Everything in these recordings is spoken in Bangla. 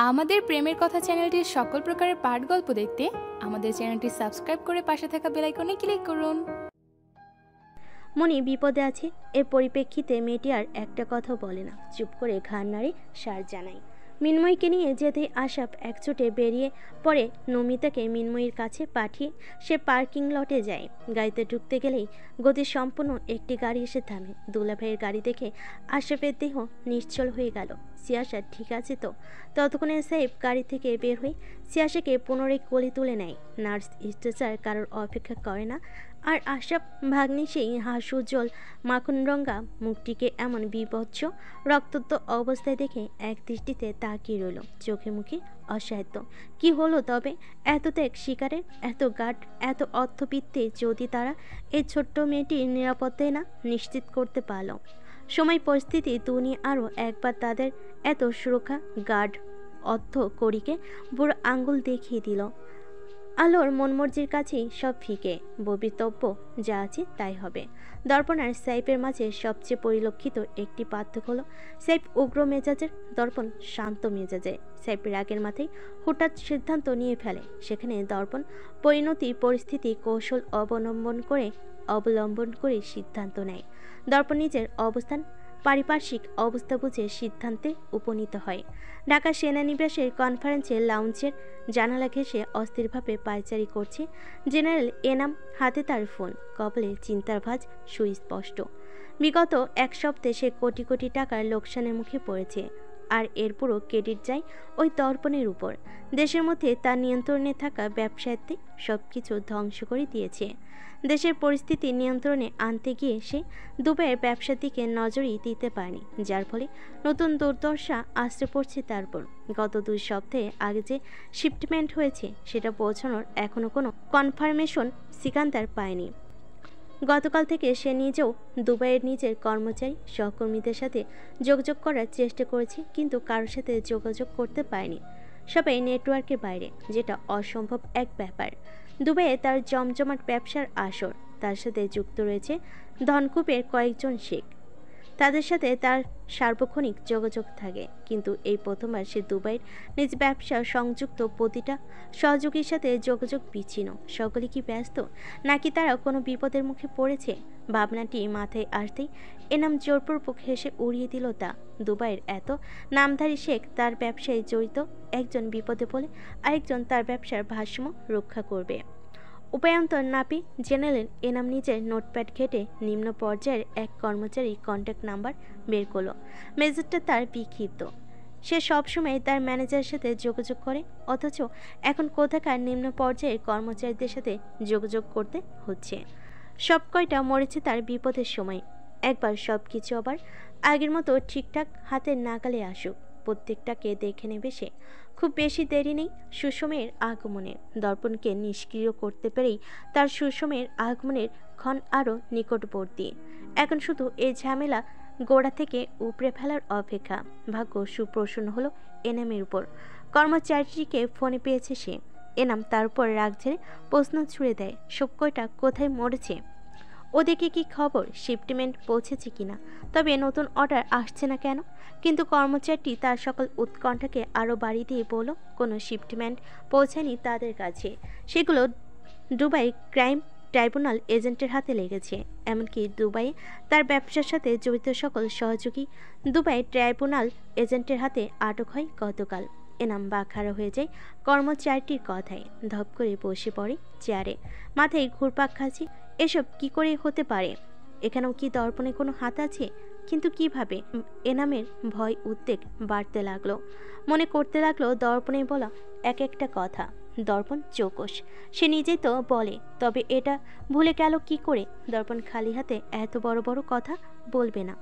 আমাদের প্রেমের কথা চ্যানেলটির সকল প্রকারের পাঠ গল্প দেখতে আমাদের চ্যানেলটি সাবস্ক্রাইব করে পাশে থাকা বেল আইকনে ক্লিক করুন। মনি বিপদে আছে। এর পরিপ্রেক্ষিতে মেয়েটি আর একটা কথাও বলে না, চুপ করে ঘাড় নাড়ে সার জানায়। মিনময়ীকে নিয়ে যেতে আশাপ একচোটে বেরিয়ে পড়ে। নমিতাকে মিনময়ীর কাছে পাঠিয়ে সে পার্কিং লটে যায়। গাড়িতে ঢুকতে গেলেই গতি সম্পূর্ণ একটি গাড়ি এসে থামে। দুলাভাইয়ের গাড়ি দেখে আশাপের দেহ নিশ্চল হয়ে গেল। সিয়াসা ঠিক আছে তো? ততক্ষণে সাহেব গাড়ি থেকে বের হয়ে সিয়াসাকে পুনরায় কোলে তুলে নেয়। নার্স স্ট্রেচার কারোর অপেক্ষা করে না। আর আশরাফ ভাগ্নি সেই হাস্যোজ্জ্বল মাখনরঙ্গা মুখটিকে এমন বিভৎস রক্তাক্ত অবস্থায় দেখে এক দৃষ্টিতে তাকিয়ে রইল, চোখে মুখে অসাধ্য। কি হলো তবে? এত ত্যাগ শিকারের, এত গাঢ়, এত অর্থবিত্তে যদি তারা এই ছোট্ট মেয়েটির নিরাপত্তায় না নিশ্চিত করতে পারল। সময় পরিস্থিতি দুনিয়া আরও একবার তাদের এত সুরক্ষা গার্ড অর্থ করিকে বুড়ো আঙ্গুল দেখিয়ে দিল। আলোর মনমর্জির কাছেই সব ফিকে, ভবিতব্য যা আছে তাই হবে। দর্পণ আর সাইফের মাঝে সবচেয়ে পরিলক্ষিত একটি পার্থক্য হলো সাইফ উগ্র মেজাজের, দর্পণ শান্ত মেজাজের। সাইফ রাগের মাথায় হঠাৎ সিদ্ধান্ত নিয়ে ফেলে, সেখানে দর্পণ পরিণতি পরিস্থিতি কৌশল অবলম্বন করে সিদ্ধান্ত নেয়। দর্পণ নিজের অবস্থান পারিপার্শ্বিক অবস্থা বুঝে সিদ্ধান্তে উপনীত হয়। ঢাকা সেনানিবাসের কনফারেন্সের লাউঞ্জের জানালা ঘেঁষে অস্থিরভাবে পায়চারি করছে জেনারেল এনাম। হাতে তার ফোন, কপালে চিন্তার ভাঁজ সুস্পষ্ট। বিগত এক সপ্তাহে সে কোটি কোটি টাকার লোকসানের মুখে পড়েছে, আর এর পুরো ক্রেডিট যায় ওই দর্পণের উপর। দেশের মধ্যে তার নিয়ন্ত্রণে থাকা ব্যবসায়িত্বে সব কিছু ধ্বংস করে দিয়েছে। দেশের পরিস্থিতি নিয়ন্ত্রণে আনতে গিয়ে সে দুবাইয়ের ব্যবসার দিকে নজরই দিতে পারেনি, যার ফলে নতুন দুর্দশা আসতে পড়ছে তার উপর। গত 2 সপ্তাহে আগে যে শিপমেন্ট হয়েছে সেটা পৌঁছানোর এখনও কোনো কনফার্মেশন সিকান্দার পায়নি। গতকাল থেকে সে নিজেও দুবাইয়ের নিজের কর্মচারী সহকর্মীদের সাথে যোগাযোগ করার চেষ্টা করেছে, কিন্তু কারোর সাথে যোগাযোগ করতে পারেনি। সবাই নেটওয়ার্কের বাইরে, যেটা অসম্ভব এক ব্যাপার। দুবাইয়ে তার জমজমাট ব্যবসার আসর, তার সাথে যুক্ত রয়েছে ধনকুবের কয়েকজন শেখ। তাদের সাথে তার সার্বক্ষণিক যোগাযোগ থাকে, কিন্তু এই প্রথমবার সে দুবাইয়ের নিজ ব্যবসা সংযুক্ত প্রতিটা সহযোগীর সাথে যোগাযোগ বিচ্ছিন্ন। সকলে কি ব্যস্ত, নাকি তারা কোনো বিপদের মুখে পড়েছে? ভাবনাটি মাথায় আসতেই এনাম জোরপূর্বক হেসে উড়িয়ে দিল তা। দুবাইয়ের এত নামধারী শেখ তার ব্যবসায় জড়িত, একজন বিপদে পড়লে আরেকজন তার ব্যবসার ভারসাম্য রক্ষা করবে। উপায়ন্তর না পেয়ে জেনারেল এনাম নিজের নোটপ্যাড ঘেটে নিম্ন পর্যায়ের এক কর্মচারী কন্ট্যাক্ট নাম্বার বের করলো। মেসেজটা তার বিক্ষিপ্ত। সে সবসময় তার ম্যানেজারের সাথে যোগাযোগ করে, অথচ এখন কোথাকার নিম্ন পর্যায়ের কর্মচারীদের সাথে যোগাযোগ করতে হচ্ছে। সব কয়টা মরেছে তার বিপদের সময়। একবার সব কিছু আবার আগের মতো ঠিকঠাক হাতের নাগালে আসুক, প্রত্যেকটাকে দেখে নেবে সে। খুব বেশি দেরি নেই সুষমের আগমনের। দর্পণকে নিষ্ক্রিয় করতে পেরেই তার সুষমের আগমনের ক্ষণ আরও নিকটবর্তী। এখন শুধু এই ঝামেলা গোড়া থেকে উপড়ে ফেলার অপেক্ষা। ভাগ্য সুপ্রসন্ন হলো এনামের উপর। কর্মচারীটিকে ফোনে পেয়েছে সে। এনাম তার উপর রাগ ঝেড়ে প্রশ্ন ছুড়ে দেয়, সব কয়টা কোথায় মরেছে? ওদিকে কি খবর? শিপমেন্ট পৌঁছেছে কিনা? তবে নতুন অর্ডার আসছে না কেন? কিন্তু কর্মচারীটি তার সকল উৎকণ্ঠাকে আরও বাড়িয়ে দিয়ে বলল, কোনো শিপমেন্ট পৌঁছায়নি তাদের কাছে। সেগুলো দুবাই ক্রাইম ট্রাইব্যুনাল এজেন্টের হাতে লেগেছে। এমনকি দুবাইয়ে তার ব্যবসার সাথে জড়িত সকল সহযোগী দুবাই ট্রাইব্যুনাল এজেন্টের হাতে আটক হয় গতকাল। এনাম বাখারা হয়ে যায় কর্মচারীটির কথায়। ধপ করে বসে পড়ে চেয়ারে, মাথায় ঘুরপাক খাচ্ছে। এসব কি করে হতে পারে? এখানেও কি দর্পণে কোনো হাত আছে? কিন্তু কিভাবে? এনামের ভয় উদ্বেগ বাড়তে লাগলো। মনে করতে লাগলো দর্পণে বলা এক একটা কথা। দর্পণ চৌকস, সে নিজেই তো বলে, তবে এটা ভুলে গেল কি করে? দর্পণ খালি হাতে এত বড় বড় কথা বলবে না।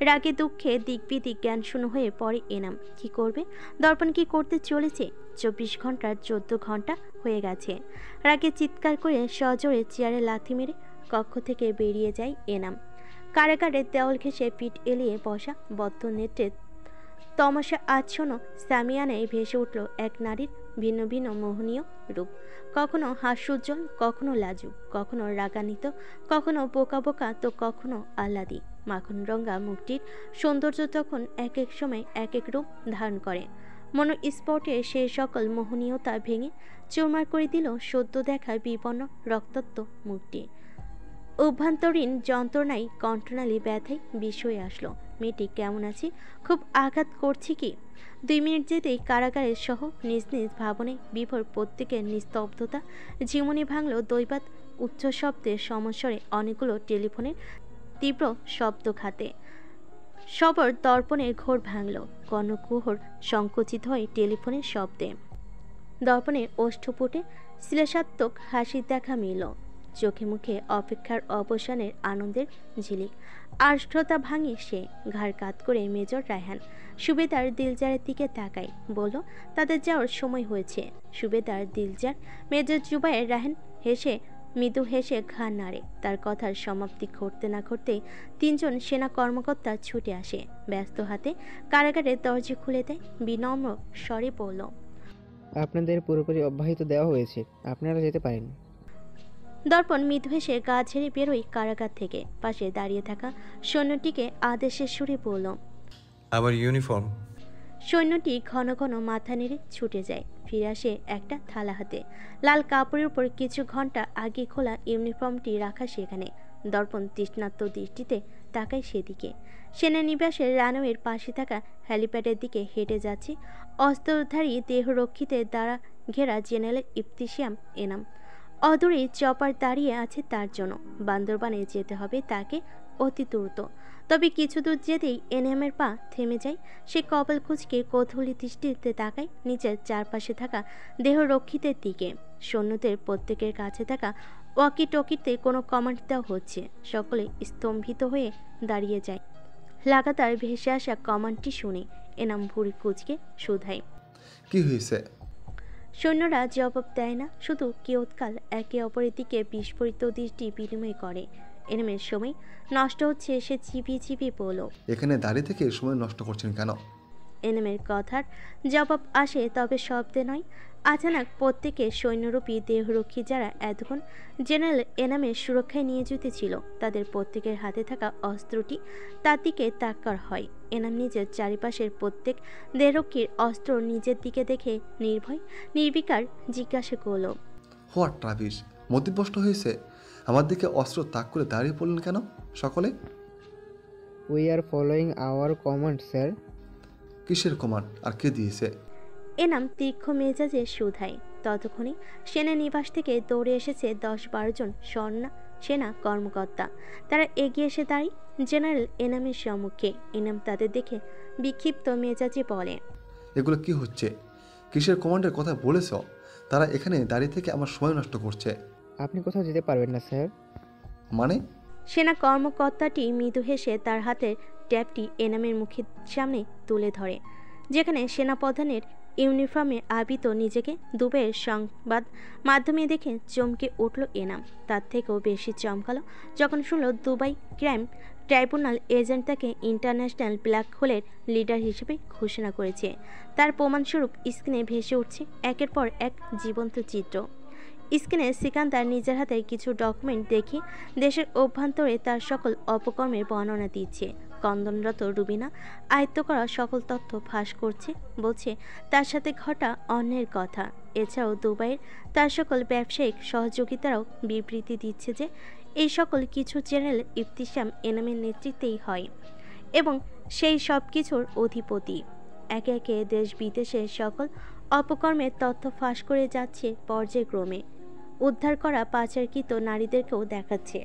রাগে দুঃখে দিক বিদিক জ্ঞান শূন্য হয়ে পড়ে এনাম। কি করবে? দর্পণ কি করতে চলেছে? 24 ঘন্টার 14 ঘন্টা হয়ে গেছে। রাগে চিৎকার করে সজোরে চেয়ারে লাথি মেরে কক্ষ থেকে বেরিয়ে যায় এনাম। কারাগারের দেওয়াল ঘেঁষে পিঠ এলিয়ে বসা বদ্ধ নেত্রে তমসা আচ্ছন্ন সামিয়ানায় ভেসে উঠল এক নারীর ভিন্ন ভিন্ন মোহনীয় রূপ। কখনো হাস্যোজ্জ্বল, কখনো লাজুক, কখনো রাগান্বিত, কখনো বোকা বোকা, তো কখনো আহ্লাদী। মাখন রঙা মুখটির সৌন্দর্য তখন এক এক সময় এক এক রূপ ধারণ করে। মনোস্পটে সেই সকল মোহনীয়তা ভেঙে চুরমার করে দিল সদ্য দেখা বিপন্ন রক্তাক্ত মুখটি। অভ্যন্তরীণ যন্ত্রণায় কণ্ঠনালী ব্যথায় বিষ হয়ে আসলো। মেয়েটি কেমন আছে, খুব আঘাত করছে কি? 2 মিনিট যেতেই কারাগারের সহ নিজ নিজ ভাবনে বিভোর প্রত্যেকের নিস্তব্ধতা ঝিমুনি ভাঙল দৈবাত উচ্চ শব্দের সমস্বরে অনেকগুলো টেলিফোনের তীব্র শব্দঘাতে। সবর দর্পণের ঘোর ভাঙল কর্ণকুহর সংকুচিত হয়ে টেলিফোনের শব্দে। দর্পণের ওষ্ঠপুটে শ্লেষাত্মক হাসির দেখা মিলল, চোখে মুখে অপেক্ষার অবসানের আনন্দের ঝিলিক। আর্দ্রতা ভাঙে সে, ঘাড় কাত করে মেজর রায়হান সুবেদার দিলজারের দিকে তাকায়, বলল, তাদের যাওয়ার সময় হয়েছে। সুবেদার দিলজার মেজর জুবায়ের রায়হান হেসে মৃদু হেসে ঘাড় নাড়ে। তার কথার সমাপ্তি ঘটতে না ঘটতেই 3 জন সেনা কর্মকর্তা ছুটে আসে, ব্যস্ত হাতে কারাগারের দরজা খুলে দেয়। বিনম্র স্বরে বলল, আপনাদের পুরোপুরি অব্যাহত দেওয়া হয়েছে, আপনারা যেতে পারেন। দর্পণ মৃদু হেসে গা ঝেড়ে বেরোয় কারাগার থেকে। পাশে দাঁড়িয়ে থাকা সৈন্যটিকে আদেশের সুরে বলল, আবার ইউনিফর্ম। সৈন্যটি ঘন ঘন মাথা নেড়ে ছুটে যায়, ফিরে আসে একটা থালা হাতে। লাল কাপড়ের উপর কিছু ঘন্টা আগে খোলা ইউনিফর্মটি রাখা সেখানে। দর্পণ তৃষ্ণার্ত দৃষ্টিতে তাকায় সেদিকে। সেনানিবাসের রানওয়ের পাশে থাকা হ্যালিপ্যাডের দিকে হেঁটে যাচ্ছে অস্ত্রধারী দেহরক্ষীদের দ্বারা ঘেরা জেনারেল ইফতিশিয়াম এনাম। অদূরে চপার দাঁড়িয়ে আছে তার জন্য। বান্দরবানে যেতে হবে তাকে অতি দ্রুত। তবে কিছু দূর যেতেই এনামের পা থেমে যায়। সে কপাল কুঁচকে কৌতূহলী দৃষ্টিতে তাকায় নিচের চারপাশে থাকা দেহরক্ষীদের দিকে। সৈন্যদের প্রত্যেকের কাছে থাকা ওয়াকি টকিতে কোনো কমান্ড দেওয়া হচ্ছে। সকলে স্তম্ভিত হয়ে দাঁড়িয়ে যায়। লাগাতার ভেসে আসা কমান্ডটি শুনে এনাম ভুঁড়ি কুঁচকে শুধায়, কি হয়েছে? সৈন্যরা জবাব দেয় না, শুধু কিয়ৎকাল একে অপরের দিকে বিস্ফোরিত দৃষ্টি বিনিময় করে। এনামের সময় নষ্ট হচ্ছে, সে চিবিয়ে চিবিয়ে বলল, এখানে দাঁড়িয়ে থেকে সময় নষ্ট করছেন কেন? এনামের কথার জবাব আসে, তবে শব্দে নয়। আচানক প্রত্যেকে সৈন্যরূপী দেহরক্ষী যারা এতক্ষণ জেনারেল এনামের সুরক্ষায় নিয়োজিত ছিল, তাদের প্রত্যেকের হাতে থাকা অস্ত্রটি তার দিকে তাকার হয়। এনাম নিজের চারিপাশের প্রত্যেক দেহরক্ষীর অস্ত্র নিজের দিকে দেখে নির্ভয় নির্বিকার জিজ্ঞাসা করল, হোয়াট ট্রাভিস, মতিভ্রষ্ট হয়েছে? আমার দিকে অস্ত্র তাক করে দাঁড়িয়ে পড়লেন কেন সকলে? We are following our command sir. কিসের কমান্ড আর কে দিয়েছে? এনাম তীক্ষ্ণ মেজাজে শুধায়। ততক্ষণে সেনানিবাস থেকে দৌড়ে এসেছে 10-12 জন সেনা কর্মকর্তা। তারা এগিয়ে এসে দাঁড়িয়ে জেনারেল এনামের সম্মুখে। এনাম তাদের দেখে বিক্ষিপ্ত মেজাজে বলে, এগুলো কি হচ্ছে? কিসের কমান্ডের কথা বলেছ? তারা এখানে দাঁড়িয়ে থেকে আমার সময় নষ্ট করছে। আপনি কোথাও যেতে পারবেন না স্যার। মানে? সেনা কর্মকর্তাটি মৃদু হেসে তার হাতের ট্যাবটি এনামের মুখের সামনে তুলে ধরে, যেখানে সেনাপ্রধানের ইউনিফর্মে আবিত নিজেকে দুবাইয়ের সংবাদ মাধ্যমে দেখে চমকে উঠল এনাম। তার থেকেও বেশি চমকালো যখন শুনল দুবাই ক্রাইম ট্রাইব্যুনাল এজেন্ট তাকে ইন্টারন্যাশনাল ব্ল্যাক হোলের লিডার হিসেবে ঘোষণা করেছে। তার প্রমাণস্বরূপ স্ক্রিনে ভেসে উঠছে একের পর এক জীবন্ত চিত্র। স্ক্রিনে সিকান্দার নিজের হাতে কিছু ডকুমেন্ট দেখে দেশের অভ্যন্তরে তার সকল অপকর্মের বর্ণনা দিচ্ছে। কন্দনরত রুবিনা আয়ত্ত করা সকল তথ্য ফাঁস করছে, বলছে তার সাথে ঘটা অন্যের কথা। এছাড়াও দুবাইয়ের তার সকল ব্যবসায়িক সহযোগিতারাও বিবৃতি দিচ্ছে যে এই সকল কিছু জেনারেল ইফতিশাম এনামের নেতৃত্বেই হয় এবং সেই সব কিছুর অধিপতি। একে একে দেশ বিদেশের সকল অপকর্মের তথ্য ফাঁস করে যাচ্ছে পর্যায়ক্রমে। উদ্ধার করা পাচারকৃত নারীদেরকেও দেখাচ্ছে।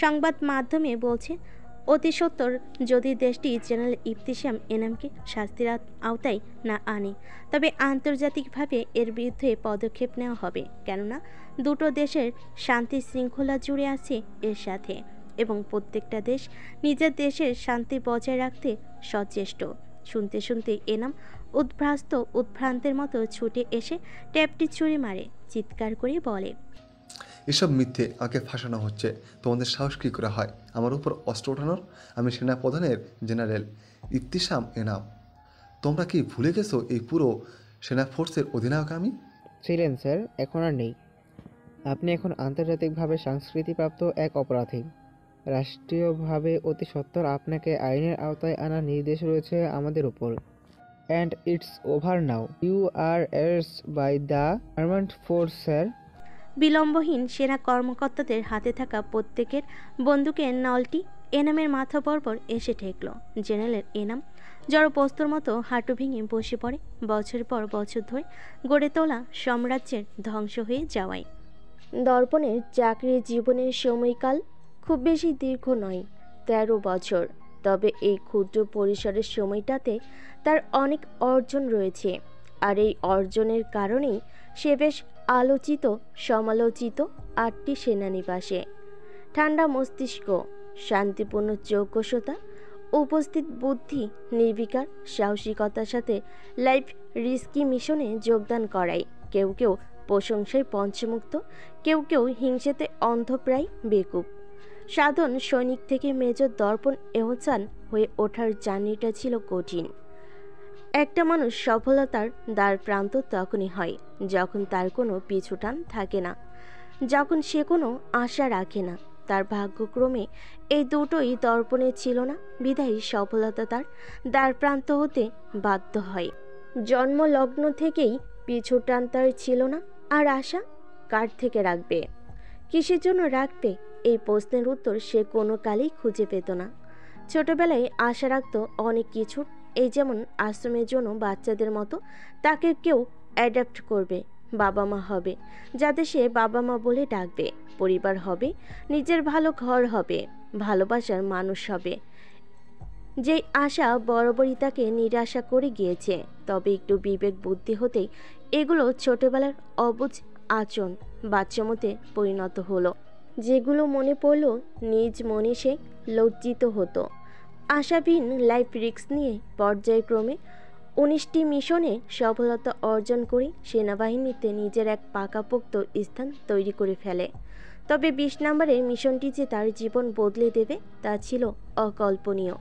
সংবাদ মাধ্যমে বলছে, অতি সত্বর যদি দেশটি জেনারেল ইফতিশাম এনামকে শাস্তির আওতায় না আনে, তবে আন্তর্জাতিকভাবে এর বিরুদ্ধে পদক্ষেপ নেওয়া হবে। কেননা দুটো দেশের শান্তি শৃঙ্খলা জুড়ে আছে এর সাথে, এবং প্রত্যেকটা দেশ নিজের দেশের শান্তি বজায় রাখতে সচেষ্ট। শুনতে শুনতে এনাম উদ্ভ্রান্তের মতো ছুটে এসে ট্যাপটি ছুঁড়ে মারে, চিৎকার করে বলে, এসব মিথ্যে আমাকে ফাঁসানো হচ্ছে। তোমাদের সাহস কী করে হয় আমার উপর অস্ত্র ওঠানোর? আমি সেনাপ্রধানের জেনারেল ইফতিশাম এনাম। তোমরা কি ভুলে গেছো এই পুরো সেনা ফোর্সের অধিনায়ক আমি ছিলেন স্যার, এখন আর নেই। আপনি এখন আন্তর্জাতিকভাবে স্বীকৃতিপ্রাপ্ত এক অপরাধী। রাষ্ট্রীয়ভাবে অতি সত্বর আপনাকে আইনের আওতায় আনার নির্দেশ রয়েছে আমাদের উপর। and it's over now. You are arrested by the armed force, sir. বিলম্বহীন সেনা কর্মকর্তাদের হাতে থাকা প্রত্যেকের বন্দুকের নলটি এনামের মাথা বরাবর এসে ঠেকল। জেনারেল এনাম জড়পস্তর মতো হাঁটু ভেঙে বসে পড়ে। বছরের পর বছর ধরে গড়ে তোলা সাম্রাজ্যের ধ্বংস হয়ে যাওয়ায়। দর্পণের চাকরির জীবনের সময়কাল খুব বেশি দীর্ঘ নয়, 13 বছর। তবে এই ক্ষুদ্র পরিসরের সময়টাতে তার অনেক অর্জন রয়েছে, আর এই অর্জনের কারণেই সে বেশ আলোচিত সমালোচিত 8টি সেনানিবাসে। ঠান্ডা মস্তিষ্ক, শান্তিপূর্ণ যোগ্যতা, উপস্থিত বুদ্ধি, নির্বিকার সাহসিকতার সাথে লাইফ রিস্কি মিশনে যোগদান করায় কেউ কেউ প্রশংসায় পঞ্চমুক্ত, কেউ কেউ হিংসেতে অন্ধপ্রায় বেকুব। সাধারণ সৈনিক থেকে মেজর দর্পণ এহসান হয়ে ওঠার জার্নিটা ছিল কঠিন। একটা মানুষ সফলতার দ্বার প্রান্ত তখনই হয় যখন তার কোনো পিছুটান থাকে না, যখন সে কোনো আশা রাখে না। তার ভাগ্যক্রমে এই দুটোই দর্পণে ছিল না, বিধায়ী সফলতা তার দ্বার প্রান্ত হতে বাধ্য হয়। জন্মলগ্ন থেকেই পিছুটান তার ছিল না, আর আশা কার থেকে রাখবে, কিসের জন্য রাখবে, এই প্রশ্নের উত্তর সে কোনো কালেই খুঁজে পেত না। ছোটবেলায় আশা রাখত অনেক কিছুর, এই যেমন আশ্রমের জন্য বাচ্চাদের মতো তাকে কেউ অ্যাডাপ্ট করবে, বাবা মা হবে যাতে সে বাবা মা বলে ডাকবে, পরিবার হবে, নিজের ভালো ঘর হবে, ভালোবাসার মানুষ হবে। যেই আশা বরাবরই তাকে নিরাশা করে গিয়েছে। তবে একটু বিবেক বুদ্ধি হতেই এগুলো ছোটবেলার অবুঝ আচরণ বাচ্চামতে পরিণত হলো, যেগুলো মনে পড়ল নিজ মনে সে লজ্জিত হতো। আশাবিহীন লাইফ রিস্ক নিয়ে পর্যায়ক্রমে 19টি মিশনে সফলতা অর্জন করে সেনাবাহিনীতে নিজের এক পাকাপোক্ত স্থান তৈরি করে ফেলে। তবে 20 নম্বরের মিশনটি যে তার জীবন বদলে দেবে তা ছিল অকল্পনীয়।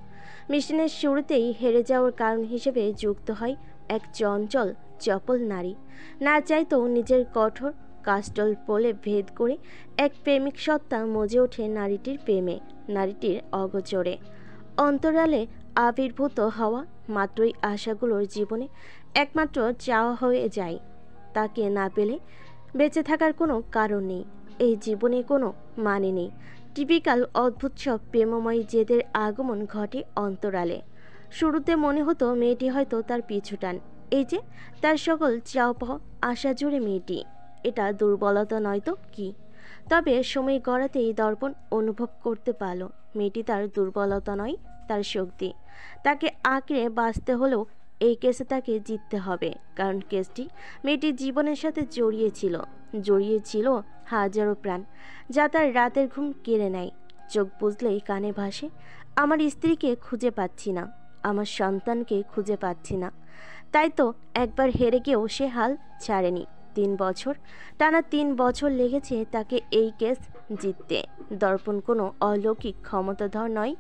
মিশনের শুরুতেই হেরে যাওয়ার কারণ হিসেবে যুক্ত হয় এক চঞ্চল চপল নারী। না চাইতেও নিজের কঠোর কাস্টল পোলে ভেদ করে এক প্রেমিক সত্তা মজে ওঠে নারীটির প্রেমে, নারীটির অগোচরে। অন্তরালে আবির্ভূত হওয়া মাত্রই আশাগুলোর জীবনে একমাত্র চাওয়া হয়ে যায়। তাকে না পেলে বেঁচে থাকার কোনো কারণ নেই, এই জীবনে কোনো মানে নেই। টিপিক্যাল অদ্ভুত সব প্রেমময় জেদের আগমন ঘটে অন্তরালে। শুরুতে মনে হতো মেয়েটি হয়তো তার পিছুটান, এই যে তার সকল চাও পাওয়া আশা জুড়ে মেয়েটি, এটা দুর্বলতা নয়তো কি। তবে সময় গড়াতেই দর্পণ অনুভব করতে পারল মেয়েটি তার দুর্বলতা নয়, তার শক্তি। তাকে আঁকড়ে বাঁচতে হলেও এই কেসে তাকে জিততে হবে, কারণ কেসটি মেয়েটির জীবনের সাথে জড়িয়েছিল হাজারো প্রাণ, যা তার রাতের ঘুম কেড়ে নেয়। চোখ বুঝলেই কানে ভাসে, আমার স্ত্রীকে খুঁজে পাচ্ছি না, আমার সন্তানকে খুঁজে পাচ্ছি না। তাই তো একবার হেরে গিয়েও সে হাল ছাড়েনি। 3 বছর টানা 3 বছর লেগেছে তাকে এই কেস জিততে। দর্পণ কোনো অলৌকিক ক্ষমতাধর নয়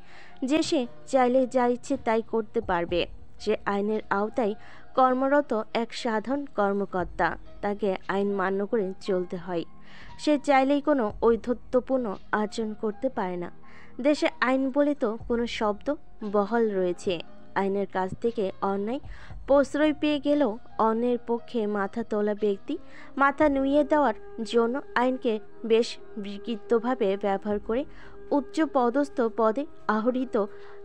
যে সে চাইলে যা ইচ্ছে তাই করতে পারবে। সে আইনের আওতায় কর্মরত এক সাধারণ কর্মকর্তা, তাকে আইন মান্য করে চলতে হয়। সে চাইলেই কোনো ঔদ্ধত্যপূর্ণ আচরণ করতে পারে না। দেশে আইন বলে তো কোনো শব্দ বহাল রয়েছে। আইনের কাছ থেকে অন্যায় প্রশ্রয় পেয়ে গেলেও অন্যের পক্ষে মাথা তোলা ব্যক্তি মাথা নুইয়ে দেওয়ার জন্য আইনকে বেশ বিকৃতভাবে ব্যবহার করে উচ্চ পদস্থ পদে আহরিত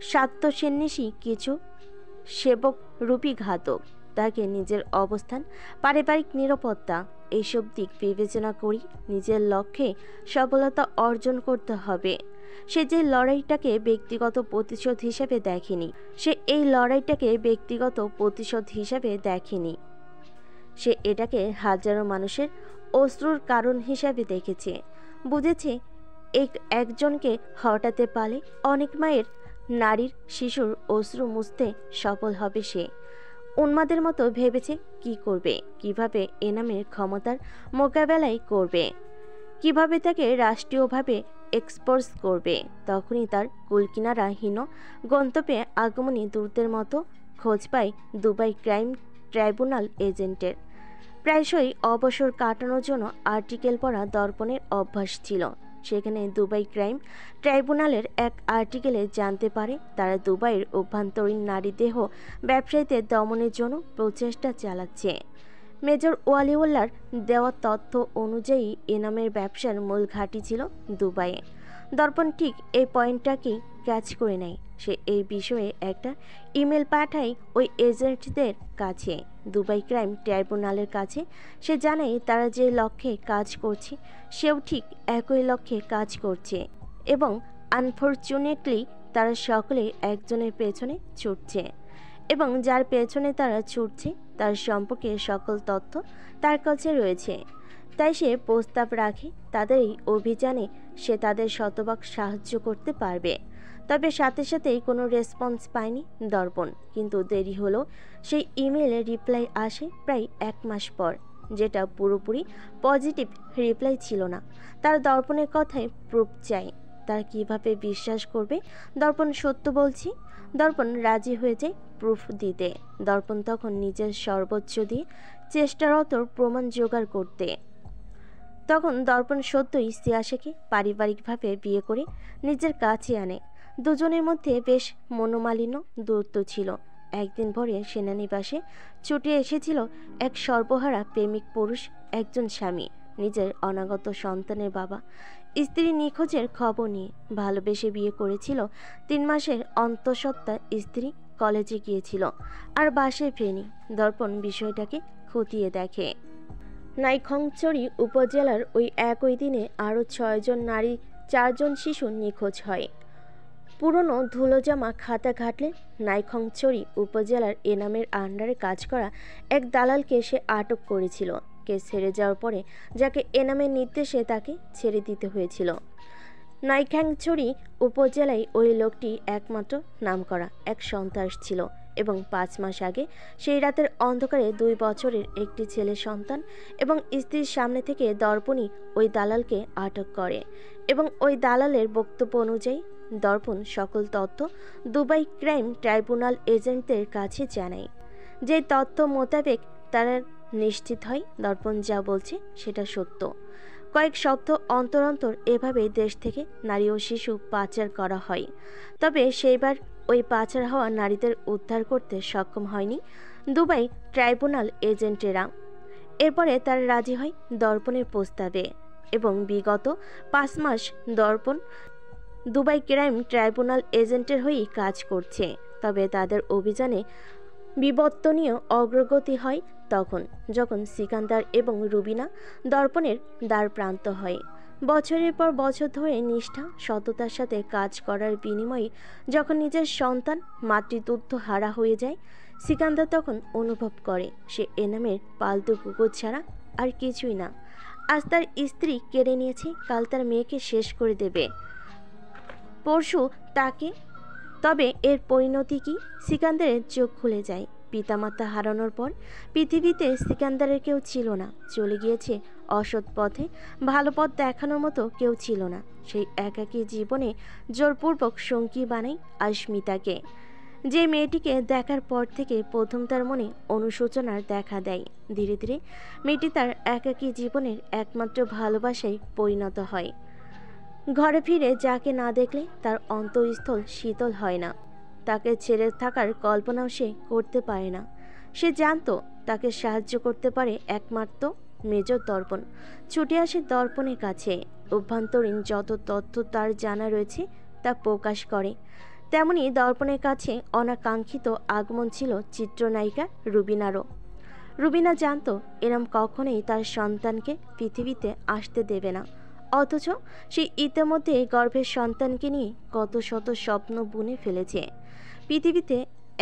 স্বার্থসন্ন্যাসী কিছু সেবক রূপী ঘাতক। তাকে নিজের অবস্থান, পারিবারিক নিরাপত্তা এইসব দিক বিবেচনা করি নিজের লক্ষ্যে সফলতা অর্জন করতে হবে। সে যে লড়াইটাকে ব্যক্তিগত প্রতিশোধ হিসেবে দেখেনি, সে এটাকে হাজারো মানুষের অশ্রুর কারণ হিসাবে দেখেছে। বুঝেছে একজনকে হটাতে পারলে অনেক মায়ের, নারীর, শিশুর অশ্রু মুছতে সফল হবে সে। উন্মাদের মতো ভেবেছে কি করবে, কিভাবে এনামের ক্ষমতার মোকাবেলায় করবে, কিভাবে তাকে রাষ্ট্রীয়ভাবে এক্সপোজ করবে। তখনই তার কুলকিনারাহীন গন্তব্যে আগমনী দূতের মতো খোঁজ পায় দুবাই ক্রাইম ট্রাইব্যুনাল এজেন্টের। প্রায়শই অবসর কাটানোর জন্য আর্টিকেল পড়া দর্পণের অভ্যাস ছিল। সেখানে দুবাই ক্রাইম ট্রাইব্যুনালের এক আর্টিকেলে জানতে পারে তারা দুবাইয়ের অভ্যন্তরীণ নারী দেহ ব্যবসায়ীদের দমনের জন্য প্রচেষ্টা চালাচ্ছে। মেজর ওয়ালিউল্লাহর দেওয়া তথ্য অনুযায়ী এনামের ব্যবসার মূল ঘাঁটি ছিল দুবাইয়ে। দর্পণ ঠিক এই পয়েন্টটাকেই ক্যাচ করে নেয়। সে এই বিষয়ে একটা ইমেল পাঠায় ওই এজেন্টদের কাছে, দুবাই ক্রাইম ট্রাইব্যুনালের কাছে। সে জানায় তারা যে লক্ষ্যে কাজ করছে সেও ঠিক একই লক্ষ্যে কাজ করছে এবং আনফরচুনেটলি তারা সকলে একজনের পেছনে ছুটছে এবং যার পেছনে তারা ছুটছে তার সম্পর্কে সকল তথ্য তার কাছে রয়েছে। তাই সে প্রস্তাব রাখে তাদের এই অভিযানে সে তাদের শতভাগ সাহায্য করতে পারবে। তবে সাথে সাথেই কোনো রেসপন্স পায়নি দর্পণ। কিন্তু দেরি হলো সেই ইমেলে রিপ্লাই আসে প্রায় 1 মাস পর, যেটা পুরোপুরি পজিটিভ রিপ্লাই ছিল না। তার দর্পণের কথায় প্রুফ চাই। তার কিভাবে বিশ্বাস করবে দর্পণ সত্য বলছি? দর্পণ রাজি হয়ে যায় প্রুফ দিতে। দর্পণ তখন নিজের সর্বোচ্চ দিয়ে চেষ্টারত প্রমাণ জোগাড় করতে। তখন দর্পণ সত্যই সিয়াশাকে পারিবারিকভাবে বিয়ে করে নিজের কাছে আনে। দুজনের মধ্যে বেশ মনোমালিন্য দূরত্ব ছিল। একদিন ভোরে সেনানিবাসে ছুটে এসেছিল এক সর্বহারা প্রেমিক পুরুষ, একজন স্বামী, নিজের অনাগত সন্তানের বাবা। স্ত্রী নিখোঁজের খবর নিয়ে ভালোবেসে বিয়ে করেছিল। 3 মাসের অন্তঃসত্ত্বা স্ত্রী কলেজে গিয়েছিল আর বাসায় ফেরেনি। দর্পণ বিষয়টাকে খতিয়ে দেখে। নাইখংছড়ি উপজেলার ওই একই দিনে আরও 6 জন নারী, 4 জন শিশু নিখোঁজ হয়। পুরনো ধুলোজামা খাতা ঘাটলে নাইখংছড়ি উপজেলার এনামের আন্ডারে কাজ করা এক দালালকে সে আটক করেছিল। কেস ছেড়ে যাওয়ার পরে যাকে এনামের নির্দেশে তাকে ছেড়ে দিতে হয়েছিল। নাইখংছড়ি উপজেলায় ওই লোকটি একমাত্র নামকরা এক সন্তান ছিল এবং 5 মাস আগে সেই রাতের অন্ধকারে 2 বছরের একটি ছেলে সন্তান এবং স্ত্রীর সামনে থেকে দর্পণই ওই দালালকে আটক করে এবং ওই দালালের বক্তব্য অনুযায়ী দর্পণ সকল তথ্য দুবাই ক্রাইম ট্রাইব্যুনাল এজেন্টদের কাছে জানায়। যে তথ্য মোতাবেক তারা নিশ্চিত হয় দর্পণ যা বলছে সেটা সত্য। কয়েক সপ্তাহ অন্তর অন্তর এভাবেই দেশ থেকে নারী ও শিশু পাচার করা হয়। তবে সেইবার ওই পাচার হওয়া নারীদের উদ্ধার করতে সক্ষম হয়নি দুবাই ট্রাইব্যুনাল এজেন্টেরা। এরপরে তারা রাজি হয় দর্পণের প্রস্তাবে এবং বিগত 5 মাস দর্পণ দুবাই ক্রাইম ট্রাইব্যুনাল এজেন্টের হয়েই কাজ করছে। তবে তাদের অভিযানে বিবর্তনীয় অগ্রগতি হয় তখন, যখন সিকান্দার এবং রুবিনা দর্পণের দ্বার প্রান্ত হয়। বছরের পর বছর ধরে নিষ্ঠা সততার সাথে কাজ করার বিনিময়ে যখন নিজের সন্তান মাতৃদুগ্ধ হারা হয়ে যায়, সিকান্দার তখন অনুভব করে সে এনামের পালতু কুকুর ছাড়া আর কিছুই না। আজ তার স্ত্রী কেড়ে নিয়েছে, কাল তার মেয়েকে শেষ করে দেবে, পরশু তাকে। তবে এর পরিণতি কি? সিকান্দারের চোখ খুলে যায়। পিতামাতা হারানোর পর পৃথিবীতে সিকান্দারের কেউ ছিল না। চলে গিয়েছে অসৎ পথে, ভালো পথ দেখানোর মতো কেউ ছিল না। সেই একাকী জীবনে জোরপূর্বক সঙ্গী বানাই আস্মিতাকে, যে মেয়েটিকে দেখার পর থেকে প্রথম তার মনে অনুশোচনার দেখা দেয়। ধীরে ধীরে মেয়েটি তার একাকী জীবনের একমাত্র ভালোবাসায় পরিণত হয়। ঘরে ফিরে যাকে না দেখলে তার অন্তঃস্থল শীতল হয় না। তাকে ছেড়ে থাকার কল্পনাও সে করতে পারে না। সে জানতো তাকে সাহায্য করতে পারে একমাত্র মেজর দর্পণ। ছুটে আসে দর্পণের কাছে, অভ্যন্তরীণ যত তথ্য তার জানা রয়েছে তা প্রকাশ করে। তেমনি দর্পণের কাছে অনাকাঙ্ক্ষিত আগমন ছিল চিত্রনায়িকা রুবিনারও। রুবিনা জানতো এরম কখনোই তার সন্তানকে পৃথিবীতে আসতে দেবে না, অথচ সে ইতিমধ্যে গর্ভের সন্তানকে নিয়ে কত শত স্বপ্ন বুনে ফেলেছে। পৃথিবীতে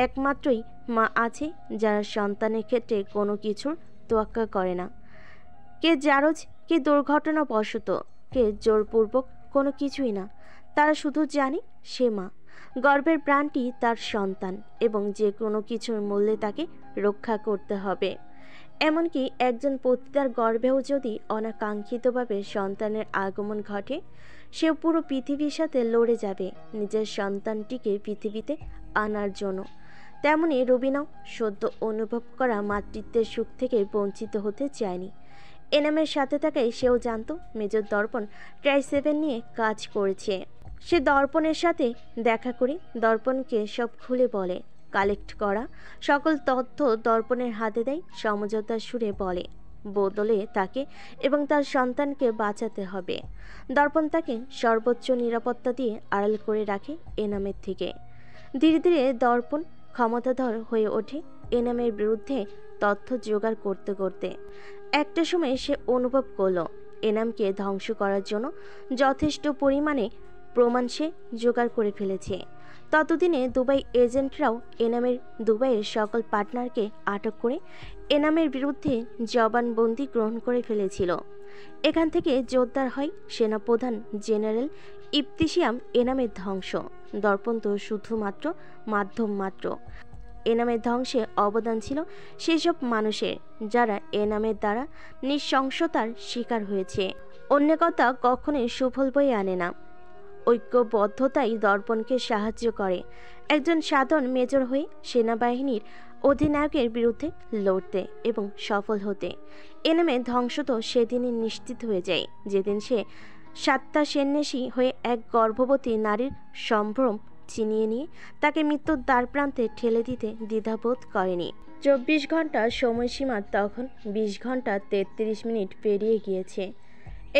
একমাত্রই মা আছে যারা সন্তানের ক্ষেত্রে কোনো কিছুর তোয়াক্কা করে না। কে জারজ, কে দুর্ঘটনাবশত, কে জোরপূর্বক, কোনো কিছুই না। তারা শুধু জানে সে মা, গর্ভের প্রাণটি তার সন্তান এবং যে কোনো কিছুর মূল্যে তাকে রক্ষা করতে হবে। এমনকি একজন পতিতার গর্ভেও যদি অনাকাঙ্ক্ষিতভাবে সন্তানের আগমন ঘটে, সে পুরো পৃথিবীর সাথে লড়ে যাবে নিজের সন্তানটিকে পৃথিবীতে আনার জন্য। তেমনি রুবিনাও সদ্য অনুভব করা মাতৃত্বের সুখ থেকে বঞ্চিত হতে চায়নি। এনামের সাথে থাকায় সেও জানতো মেজর দর্পণ ট্রাই-7 নিয়ে কাজ করেছে। সে দর্পণের সাথে দেখা করে দর্পণকে সব খুলে বলে। কালেক্ট করা সকল তথ্য দর্পণের হাতে দেয়। সমঝোতার সুরে বলে বদলে তাকে এবং তার সন্তানকে বাঁচাতে হবে। দর্পণ তাকে সর্বোচ্চ নিরাপত্তা দিয়ে আড়াল করে রাখে এনামের থেকে। ধীরে ধীরে দর্পণ ক্ষমতাধর হয়ে ওঠে এনামের বিরুদ্ধে তথ্য জোগাড় করতে করতে। একটা সময় সে অনুভব করল এনামকে ধ্বংস করার জন্য যথেষ্ট পরিমাণে প্রমাণ সে জোগাড় করে ফেলেছে। ততদিনে দুবাই এজেন্টরাও এনামের দুবাইয়ের সকল পার্টনারকে আটক করে এনামের বিরুদ্ধে জবানবন্দি গ্রহণ করে ফেলেছিল। এখান থেকে জোরদার হয় সেনাপ্রধান জেনারেল ইফতিশিয়াম এনামের ধ্বংস। দর্পণ তো শুধুমাত্র মাধ্যম মাত্র। এনামের ধ্বংসে অবদান ছিল সেসব মানুষের যারা এনামের দ্বারা নৃশংসতার শিকার হয়েছে। অন্য কথা কখনোই সুফল বয়ে আনে না। ঐক্যবদ্ধতাই দর্পণকে সাহায্য করে একজন সাধারণ মেজর হয়ে সেনাবাহিনীর অধিনায়কের বিরুদ্ধে লড়তে এবং সফল হতে। এনামের ধ্বংস তো সেদিনই নিশ্চিত হয়ে যায় যেদিন সে সাত্তা সন্ন্যাসী হয়ে এক গর্ভবতী নারীর সম্ভ্রম ছিনিয়ে নিয়ে তাকে মৃত্যুর দ্বারপ্রান্তে ঠেলে দিতে দ্বিধাবোধ করেনি। 24 ঘন্টা সময়সীমা তখন 20 ঘন্টা 33 মিনিট পেরিয়ে গিয়েছে।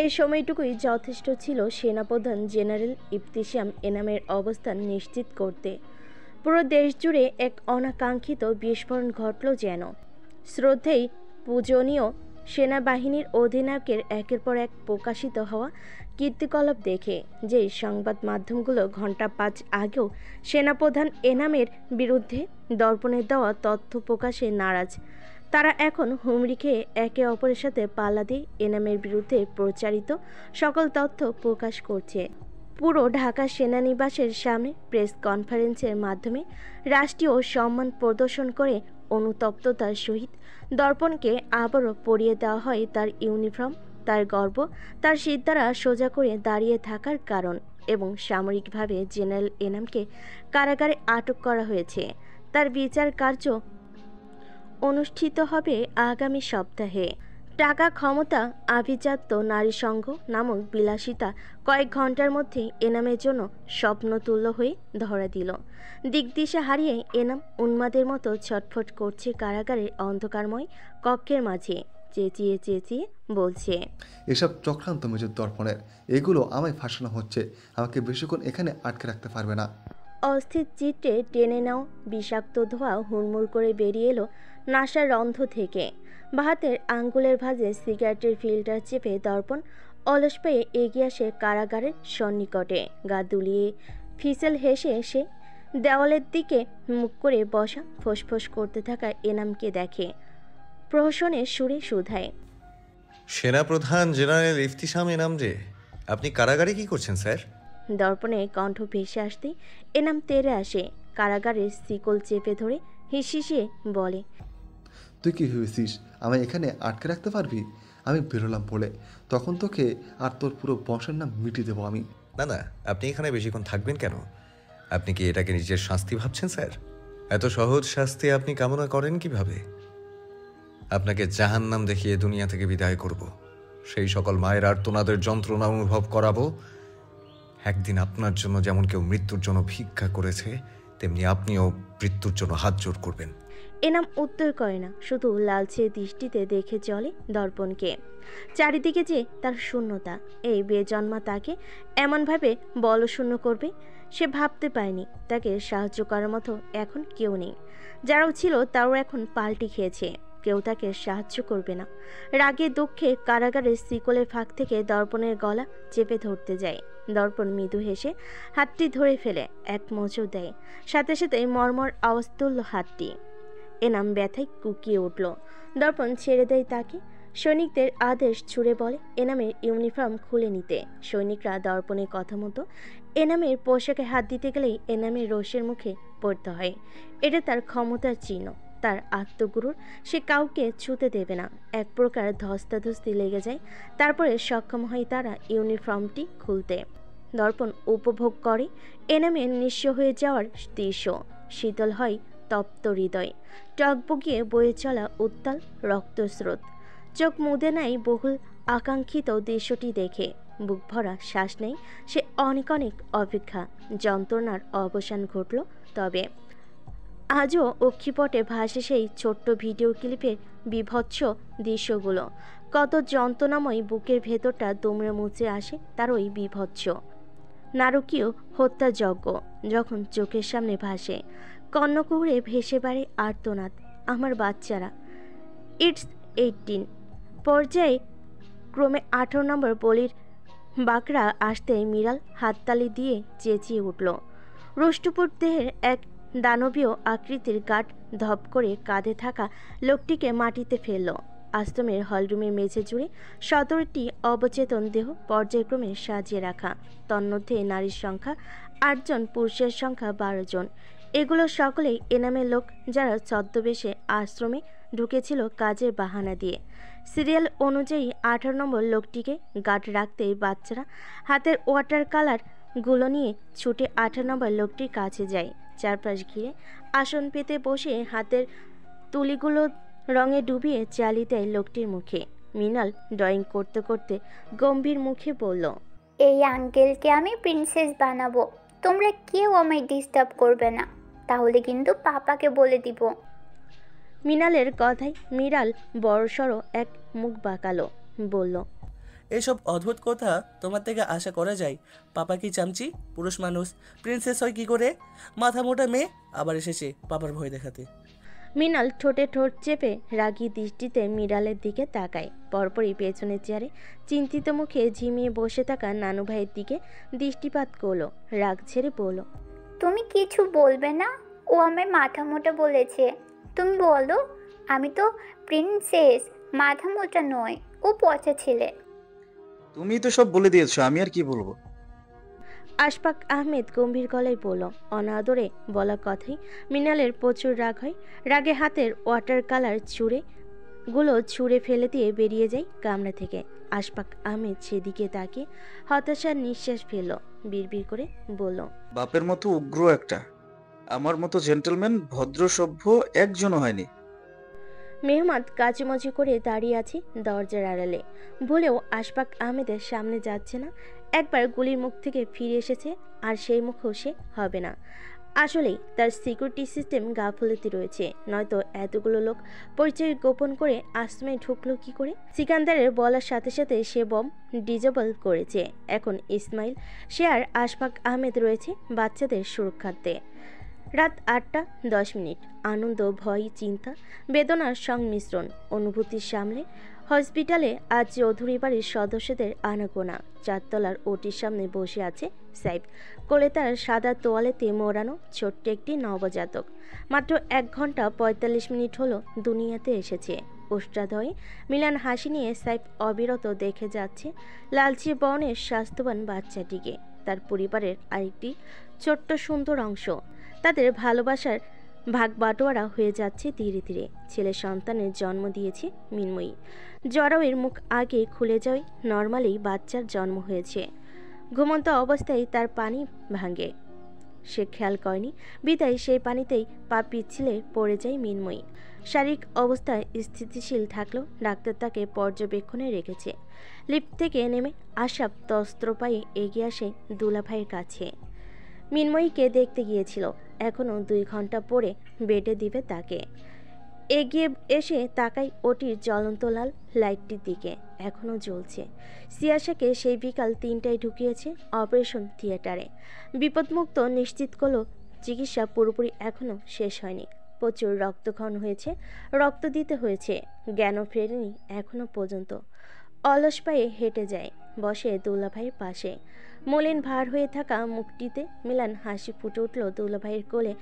এই সময়টুকুই যথেষ্ট ছিল সেনাপ্রধান জেনারেল ইফতিশিয়াম এনামের অবস্থান নিশ্চিত করতে। পুরো দেশ জুড়ে এক অনাকাঙ্ক্ষিত বিস্ফোরণ ঘটল যেন। শ্রদ্ধেয় পূজনীয় সেনাবাহিনীর অধিনায়কের একের পর এক প্রকাশিত হওয়া কীর্তিকলাপ দেখে যে সংবাদ মাধ্যমগুলো ঘণ্টা 5 আগেও সেনাপ্রধান এনামের বিরুদ্ধে দর্পণের দেওয়া তথ্য প্রকাশে নারাজ, তারা এখন হুমড়ি খেয়ে একে অপরের সাথে পাল্লা দিয়ে এনামের বিরুদ্ধে প্রচারিত সকল তথ্য প্রকাশ করছে। পুরো ঢাকা সেনানিবাসের সামনে প্রেস কনফারেন্সের মাধ্যমে রাষ্ট্রীয় সম্মান প্রদর্শন করে অনুতপ্ততার সহিত দর্পণকে আবারও পরিয়ে দেওয়া হয় তার ইউনিফর্ম, তার গর্ব, তার সিদ্ধারা সোজা করে দাঁড়িয়ে থাকার কারণ এবং সামরিকভাবে জেনারেল এনামকে কারাগারে আটক করা হয়েছে। তার বিচার কার্য অনুষ্ঠিত হবে আগামী সপ্তাহে। টাকা, ক্ষমতা, আভিজাত্য, নারী সঙ্গ নামক বিলাসিতা কয়েক ঘন্টার মধ্যে এনামের জন্য স্বপ্নতুল্য হয়ে ধরা দিল। দিকদিশা হারিয়ে এনাম উন্মাদের মতো ছটফট করছে কারাগারের অন্ধকারময় কক্ষের মাঝে। চেঁচিয়ে চেঁচিয়ে বলছে, এসব চক্রান্ত মেজর দর্পণের, এগুলো আমায় ফাঁসানো হচ্ছে। আমাকে বেশিক্ষণ এখানে আটকে রাখতে পারবে না। অস্থির চিত্রে টেনে নাও বিষাক্ত ধোঁয়া হুড়মুড় করে বেরিয়ে এলো নাসার রন্ধ্র থেকে। বাহাতের আঙ্গুলের ভাঁজে সিগারেটের ফিল্টার চেপে দর্পণ অলস পেয়ে এগিয়ে আসে কারাগারের সন্নিকটে। গা দুলিয়ে ফিসেল হেসে এসে দেওয়ালের দিকে মুখ করে বসা ফোঁসফোঁস করতে থাকা এনামকে দেখে। প্রহসনের সুরে শুধায়, সেনাপ্রধান জেনারেল ইফতিশাম এনাম যে, আপনি কারাগারে কি করছেন স্যার? দর্পণে কণ্ঠ ভেসে আসতে এনাম তেরে আসে। কারাগারের শিকল চেপে ধরে হিসিয়ে বলে, তুই কি ভেবেছিস আমায় এখানে আটকে রাখতে পারবি? আমি বেরোলাম বলে তখন তোকে আর তোর পুরো বংশের নাম মিটিয়ে দেবো আমি। না না, আপনি এখানে বেশিক্ষণ থাকবেন কেন? আপনি কি এটাকে নিজের শাস্তি ভাবছেন স্যার? এত সহজ শাস্তি আপনি কামনা করেন কিভাবে? আপনাকে জাহান্নাম দেখিয়ে দুনিয়া থেকে বিদায় করব, সেই সকল মায়ের আর্তনাদের যন্ত্রণা অনুভব করাবো। একদিন আপনার জন্য যেমন কেউ মৃত্যুর জন্য ভিক্ষা করেছে, তেমনি আপনিও মৃত্যুর জন্য হাত জোড় করবেন। এনাম উত্তর করে না, শুধু লালচে দৃষ্টিতে দেখে চলে দর্পণকে। চারিদিকে যে তার শূন্যতা, এই বেজন্মা তাকে এমনভাবে বলশূন্য করবে সে ভাবতে পারেনি। তাকে সাহায্য করার মতো এখন কেউ নেই। যারাও ছিল তারাও এখন পাল্টি খেয়েছে, কেউ তাকে সাহায্য করবে না। রাগে দুঃখে কারাগারের শিকলের ফাঁক থেকে দর্পণের গলা চেপে ধরতে যায়। দর্পণ মৃদু হেসে হাতটি ধরে ফেলে এক মোচড় দেয়, সাথে সাথে মর্মর আওয়াজ তুলল হাতটি। এনাম ব্যথায় কুকিয়ে উঠল। দর্পণ ছেড়ে দেয় তাকে। সৈনিকদের আদেশ ছুড়ে বলে এনামের ইউনিফর্ম খুলে নিতে। সৈনিকরা দর্পণের কথা মতো এনামের পোশাকে হাত দিতে গেলেই এনামের রোষের মুখে পড়তে হয়। এটা তার ক্ষমতার চিহ্ন, তার আত্মগুরুর। সে কাউকে ছুতে দেবে না। এক প্রকার ধস্তাধস্তি লেগে যায়, তারপরে সক্ষম হয় তারা ইউনিফর্মটি খুলতে। দর্পণ উপভোগ করে এনামের নিঃস্ব হয়ে যাওয়ার দৃশ্য। শীতল হয় তপ্ত হৃদয়, টকবগিয়ে বয়ে চলা উত্তাল রক্তস্রোত। চোখ মুদে নাই বহুল আকাঙ্ক্ষিত দৃশ্যটি দেখে। বুক ভরা শ্বাস নেই সে, অনেক অনেক অপেক্ষা। যন্ত্রণার অবসান ঘটল। তবে আজও অক্ষিপটে ভাসে সেই ছোট্ট ভিডিও ক্লিপের বীভৎস দৃশ্যগুলো। কত যন্ত্রণাময় বুকের ভেতরটা দুমড়ে মুচড়ে আসে তার ওই বীভৎস নারকীয় হত্যাযজ্ঞ যখন চোখের সামনে ভাসে। কর্ণকুহরে ভেসে বাড়ে আর্তনাদ, আমার বাচ্চারা। ইটস 18 পর্যায়ে ক্রমে 18 নম্বর বলির বাঁকড়া আসতে মিরাল হাততালি দিয়ে চেঁচিয়ে উঠল। রুষ্টপুর দেহের এক দানবীয় আকৃতির গাঢ় ধপ করে কাঁধে থাকা লোকটিকে মাটিতে ফেলল। আশ্রমের হলরুমের মেঝে জুড়ে 17টি অবচেতন দেহ পর্যায়ক্রমে সাজিয়ে রাখা। তন্মধ্যে নারীর সংখ্যা 8 জন, পুরুষের সংখ্যা 12 জন। এগুলো সকলেই এনামের লোক, যারা ছদ্মবেশে আশ্রমে ঢুকেছিল কাজের বাহানা দিয়ে। সিরিয়াল অনুযায়ী 18 নম্বর লোকটিকে গার্ড রাখতেই বাচ্চারা হাতের ওয়াটার কালার গুলো নিয়ে ছুটে 18 নম্বর লোকটির কাছে যায়। চারপাশ ঘিরে আসন পেতে বসে হাতের তুলিগুলো রঙে ডুবিয়ে চালিয়ে দেয় লোকটির মুখে। মৃণাল ড্রয়িং করতে করতে গম্ভীর মুখে বলল, এই আঙ্কেলকে আমি প্রিন্সেস বানাবো, তোমরা কেউ আমায় ডিস্টার্ব করবে না, তাহলে কিন্তু পাপাকে বলে দিব। মৃণালের কথায় মৃণাল বড়সড় এক মুখ বাঁকালো, বলল, এসব অদ্ভুত কথা তোমার থেকে আশা করা যায়। পাপা কি চামচি, পুরুষ মানুষ, প্রিন্সেস হয় কি করে? মাথা মোটা মেয়ে আবার এসেছে পাপার ভয় দেখাতে। মৃণাল ঠোঁটে ঠোঁট চেপে রাগী দৃষ্টিতে মৃণালের দিকে তাকায়। পরপরই পেছনের চেয়ারে চিন্তিত মুখে ঝিমিয়ে বসে থাকা নানু ভাইয়ের দিকে দৃষ্টিপাত করলো। রাগ ছেড়ে বলল, তুমি কিছু বলবে না? ও আমায় মাথা মোটা বলেছে। তুমি বলো, আমি তো প্রিন্সেস, মাথা মোটা নয়। ও পচা ছেলে। তুমি তো সব বলে দিয়েছো, আমি আর কি বলবো? আশফাক আহমেদ গম্ভীর গলায় বলল। অনাদরে বলা কথাই মৃণালের প্রচুর রাগ হয়। রাগে হাতের ওয়াটার কালার ছুঁড়ে ফেলে দিয়ে বেরিয়ে যায় কামরা থেকে। আশফাক আহমেদ সেদিকে তাকিয়ে হতাশার নিঃশ্বাস ফেলল। বিড়বিড় করে বলল, বাপের মতো উগ্র একটা, আমার মতো জেন্টলম্যান ভদ্র সভ্য একজনও হয়নি। মেহমাদ কাচুমাচু করে দাঁড়িয়ে আছে দরজার আড়ালে, বলেও আশফাক আহমেদের সামনে যাচ্ছে না। একবার গুলির মুখ থেকে ফিরে এসেছে, আর সেই মুখও সে হবে না। আসলেই তার সিকিউরিটি সিস্টেম গাফলতি রয়েছে, নয়তো এতগুলো লোক পরিচয় গোপন করে আশ্রমে ঢুকলো কি করে? সিকান্দারের বলার সাথে সাথে সে বম ডিজেবল করেছে। এখন ইসমাইল, সে আর আশফাক আহমেদ রয়েছে বাচ্চাদের সুরক্ষার্থে। রাত 8:10। আনন্দ, ভয়, চিন্তা, বেদনার সংমিশ্রণ অনুভূতির সামলে হসপিটালে আজ চৌধুরী বাড়ির সদস্যদের আনাগোনা। 4 তলার ওটির সামনে বসে আছে সাইফ, কোলে তার সাদা তোয়ালেতে মোড়ানো ছোট্ট একটি নবজাতক। মাত্র 1 ঘন্টা 45 মিনিট হলো দুনিয়াতে এসেছে। ওষ্ঠাধয়ে মিলান হাসি নিয়ে সাইফ অবিরত দেখে যাচ্ছে লালচে বর্ণের স্বাস্থ্যবান বাচ্চাটিকে, তার পরিবারের আরেকটি ছোট্ট সুন্দর অংশ। তাদের ভালোবাসার ভাগ বাটোয়ারা হয়ে যাচ্ছে ধীরে ধীরে। ছেলে সন্তানের জন্ম দিয়েছে মিনময়ী। জরাওয়ের মুখ আগে খুলে যায়, নর্মালি বাচ্চার জন্ম হয়েছে। ঘুমন্ত অবস্থায় তার পানি ভাঙে, সে খেয়াল করেনি, বিদায় সেই পানিতেই পা পিছলে পড়ে যায় মিনময়ী। শারীরিক অবস্থায় স্থিতিশীল থাকলেও ডাক্তার তাকে পর্যবেক্ষণে রেখেছে। লিফট থেকে নেমে আশাপ তস্ত্র পায়ে এগিয়ে আসে দুলাভাইয়ের কাছে। মিনময়ীকে দেখতে গিয়েছিল, এখনও 2 ঘন্টা পরে বেডে দিবে তাকে। এগিয়ে এসে তাকাই ওটির জ্বলন্ত লাল লাইটটির দিকে, এখনও জ্বলছে। সিয়াশাকে সেই বিকাল 3টায় ঢুকিয়েছে অপারেশন থিয়েটারে। বিপদমুক্ত নিশ্চিত করলো চিকিৎসা পুরোপুরি এখনও শেষ হয়নি। প্রচুর রক্তক্ষরণ হয়েছে, রক্ত দিতে হয়েছে। জ্ঞানও ফেরেনি এখনও পর্যন্ত। অলস পায়ে হেঁটে যায়, বসে দুলাভাইয়ের পাশে। মলিন ভার হয়ে থাকা মুখটিতে মিলান হাসি ফুটে উঠল দুলাভাইয়ের কোলে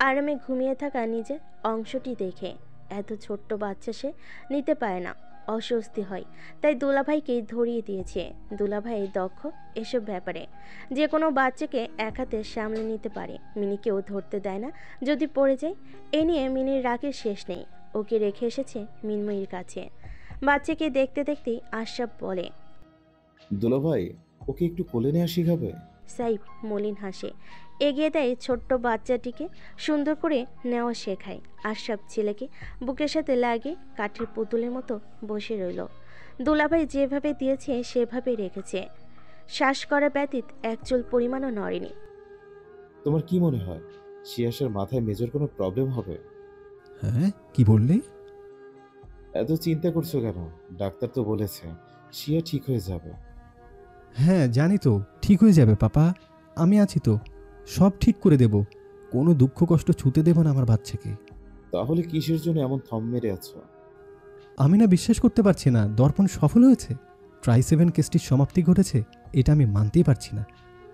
আরামে ঘুমিয়ে থাকা নিজের অংশটি দেখে। এত ছোট্ট বাচ্চা সে নিতে পারে না, অস্বস্তি হয়, তাই দুলাভাইকেই ধরিয়ে দিয়েছে। দুলাভাই দক্ষ এসব ব্যাপারে, যে কোনো বাচ্চাকে এক হাতে সামলে নিতে পারে। মিনিকেও ধরতে দেয় না যদি পড়ে যায়। এ নিয়ে মিনির রাগের শেষ নেই। ওকে রেখে এসেছে মিনময়ীর কাছে। বাচ্চাকে দেখতে দেখতেই আশরাফ বলে, দুলাভাই, ওকে একটু কোলে নেওয়া শিখাবে? সাইফ মলিন হাসে। এগিয়ে দেয় ছোট্ট বাচ্চাটিকে, সুন্দর করে নেওয়া শেখায়। আশরাফ ছেলেকে বুকের সাথে লাগিয়ে কাঠের পুতুলের মতো বসে রইল। দুলাভাই যেভাবে দিয়েছে সেভাবে রেখেছে, শ্বাস করা ব্যতীত এক চুল পরিমাণও নড়েনি। তোমার কি মনে হয় শিয়াসের মাথায় মেজর কোনো প্রবলেম হবে? হ্যাঁ, কি বললে? এত চিন্তা করছো কেন? ডাক্তার তো বলেছে শিয়া ঠিক হয়ে যাবে। হ্যাঁ জানি তো, ঠিক হয়ে যাবে পাপা, আমি আছি তো, সব ঠিক করে দেব। কোনো দুঃখ কষ্ট ছুতে দেব না আমার বাচ্চাকে। তাহলে কিসের জন্য এমন থম মেরে আছো? আমি না বিশ্বাস করতে পারছি না দর্পণ সফল হয়েছে, ট্রাই7 কেসটির সমাপ্তি ঘটেছে। এটা আমি মানতেই পারছি না।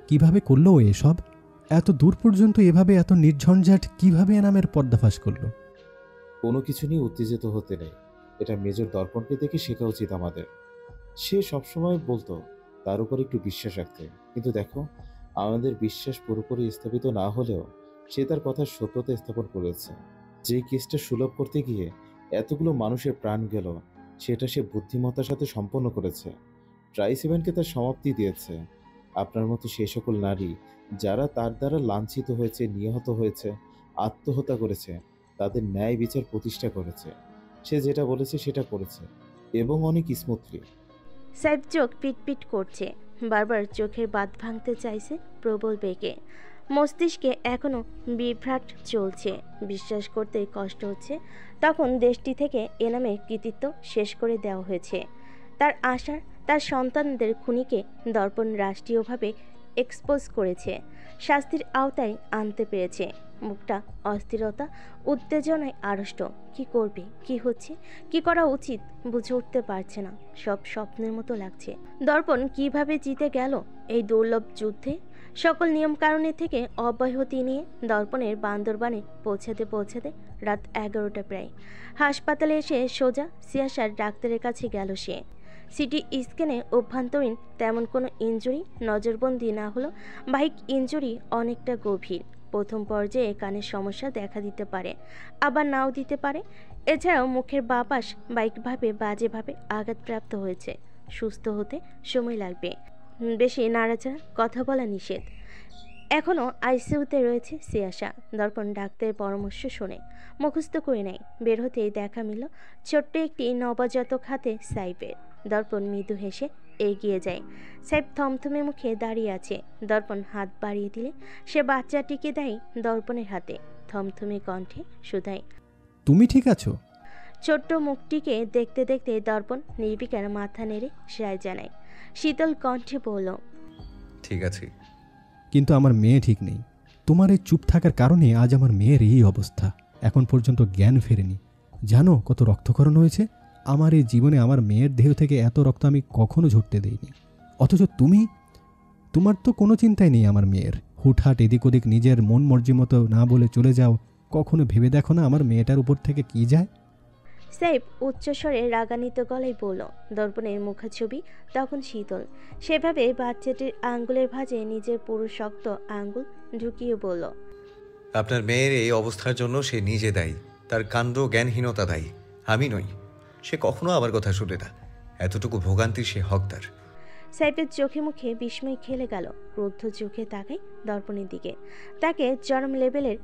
কিভাবে করলো ও এসব? এত দূর পর্যন্ত এভাবে এত নির্ঝঞ্ঝাট কিভাবে এনামের পর্দাফাশ করলো? কোনো কিছু নিয়ে উত্তেজিত হতে নেই, এটা মেজর দর্পণকে দেখে শেখা উচিত আমাদের। সে সবসময় বলতো তার উপর একটু বিশ্বাস রাখতে, কিন্তু দেখো আমাদের বিশ্বাস পুরোপুরি স্থাপিত না হলেও সে তার কথার সত্যতা স্থাপন করেছে। যে কেসটা সুলভ করতে গিয়ে এতগুলো মানুষের প্রাণ গেল, সেটা সে বুদ্ধিমত্তার সাথে সম্পন্ন করেছে। ট্রাই7কে তার সমাপ্তি দিয়েছে। আপনার মতো সেই সকল নারী যারা তার দ্বারা লাঞ্ছিত হয়েছে, নিহত হয়েছে, আত্মহত্যা করেছে, তাদের ন্যায় বিচার প্রতিষ্ঠা করেছে। সে যেটা বলেছে সেটা করেছে, এবং অনেক স্মুথলি। সাইফ চোখ পিটপিট করছে, বারবার চোখের বাঁধ ভাঙতে চাইছে প্রবল বেগে। মস্তিষ্কে এখনও বিভ্রাট চলছে, বিশ্বাস করতে কষ্ট হচ্ছে তখন দেশটি থেকে এনামের কৃতিত্ব শেষ করে দেওয়া হয়েছে। তার আশার, তার সন্তানদের খুনিকে দর্পণ রাষ্ট্রীয়ভাবে এক্সপোজ করেছে, শাস্তির আওতায় আনতে পেরেছে। মুখটা অস্থিরতা, উত্তেজনায় আড়ষ্ট। কি করবে, কি হচ্ছে, কি করা উচিত বুঝে উঠতে পারছে না। সব স্বপ্নের মতো লাগছে। দর্পণ কিভাবে জিতে গেল এই দুর্লভ যুদ্ধে? সকল নিয়মকানুনের থেকে অব্যাহতি নিয়ে দর্পণের বান্দরবানে পৌঁছাতে পৌঁছাতে রাত 11টা প্রায়। হাসপাতালে এসে সোজা সিয়াসার ডাক্তারের কাছে গেল সে। সিটি স্ক্যানে অভ্যন্তরীণ তেমন কোনো ইনজুরি নজরবন্দি না হলো বাইক ইনজুরি অনেকটা গভীর। প্রথম পর্যায়ে কানের সমস্যা দেখা দিতে পারে, আবার নাও দিতে পারে। এছাড়াও মুখের বাঁ পাশ বাইকভাবে বাজেভাবে আঘাতপ্রাপ্ত হয়েছে। সুস্থ হতে সময় লাগবে। বেশি নাড়াচাড়া, কথা বলা নিষেধ। এখনও আইসিইউতে রয়েছে সিয়াসা। দর্পণ ডাক্তারের পরামর্শ শুনে মুখস্থ করে নেয়। বের হতেই দেখা মিলল ছোট্ট একটি নবজাতক হাতে সাইফের। দর্পণ মৃদু হেসে এগিয়ে যায়। সাইফ থমথমে মুখে দাঁড়িয়ে আছে। দর্পণ হাত বাড়িয়ে দিলে সে বাচ্চাটিকে দেয় দর্পণের হাতে। থমথমে কণ্ঠে শুধায়, তুমি ঠিক আছো? ছোট্ট মুখটিকে দেখতে দেখতে দর্পণ নির্বিকার মাথা নেড়ে সায় জানায়। শীতল কণ্ঠে বলল, ঠিক আছে। কিন্তু আমার মেয়ে ঠিক নেই। তোমার এই চুপ থাকার কারণে আজ আমার মেয়ের এই অবস্থা। এখন পর্যন্ত জ্ঞান ফেরেনি। জানো কত রক্তক্ষরণ হয়েছে? আমার এই জীবনে আমার মেয়ের দেহ থেকে এত রক্ত আমি কখনো ঝরতে দেইনি। অথচ তোমার তো কোনো চিন্তাই নেই আমার মেয়ের। হুটহাট এদিক ওদিক নিজের মন মর্জি মতো না বলে চলে যাও। কখনো ভেবে দেখো না আমার মেয়েটার উপর থেকে কি যায়? সাইফ উচ্চস্বরে রাগান্বিত গলায় বলল। দর্পণের মুখছবি তখন শীতল। সেভাবে বাচ্চাটির আঙ্গুলের ভাঁজে নিজের পুরো শক্ত আঙ্গুল ঢুকিয়ে বলল, আপনার মেয়ের এই অবস্থার জন্য সে নিজে দায়ী। তার কাণ্ড জ্ঞানহীনতা দায়ী, আমি নই। সে কখনো আমার কথা শুনে না। এতটুকু ভোগান্তির সে হকদার। সাইফের চোখে মুখে বিস্ময় খেলে গেল। ক্রুদ্ধ চোখে তাকায় দর্পণের দিকে। তাকে চরম লেভেলের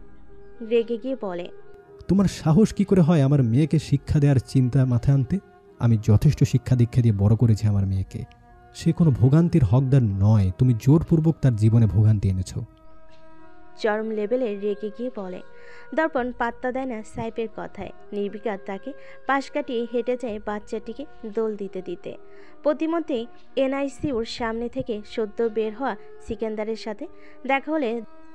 রেগে গিয়ে বলে, তোমার সাহস কি করে হয় আমার মেয়েকে শিক্ষা দেওয়ার চিন্তা মাথায় আনতে? আমি যথেষ্ট শিক্ষা দীক্ষা দিয়ে বড় করেছি আমার মেয়েকে। সে কোনো ভোগান্তির হকদার নয়। তুমি জোরপূর্বক তার জীবনে ভোগান্তি এনেছ। চরম লেভেলে রেগে গিয়ে বলে। দর্পণ পাত্তা দেয় না সাইফের কথায়। নির্বিকার তাকে পাশ কাটিয়ে হেঁটে যায় বাচ্চাটিকে দোল দিতে দিতে। প্রতিমধ্যেই এনআইসিউর সামনে থেকে সদ্য বের হওয়া সিকান্দারের সাথে দেখা হলে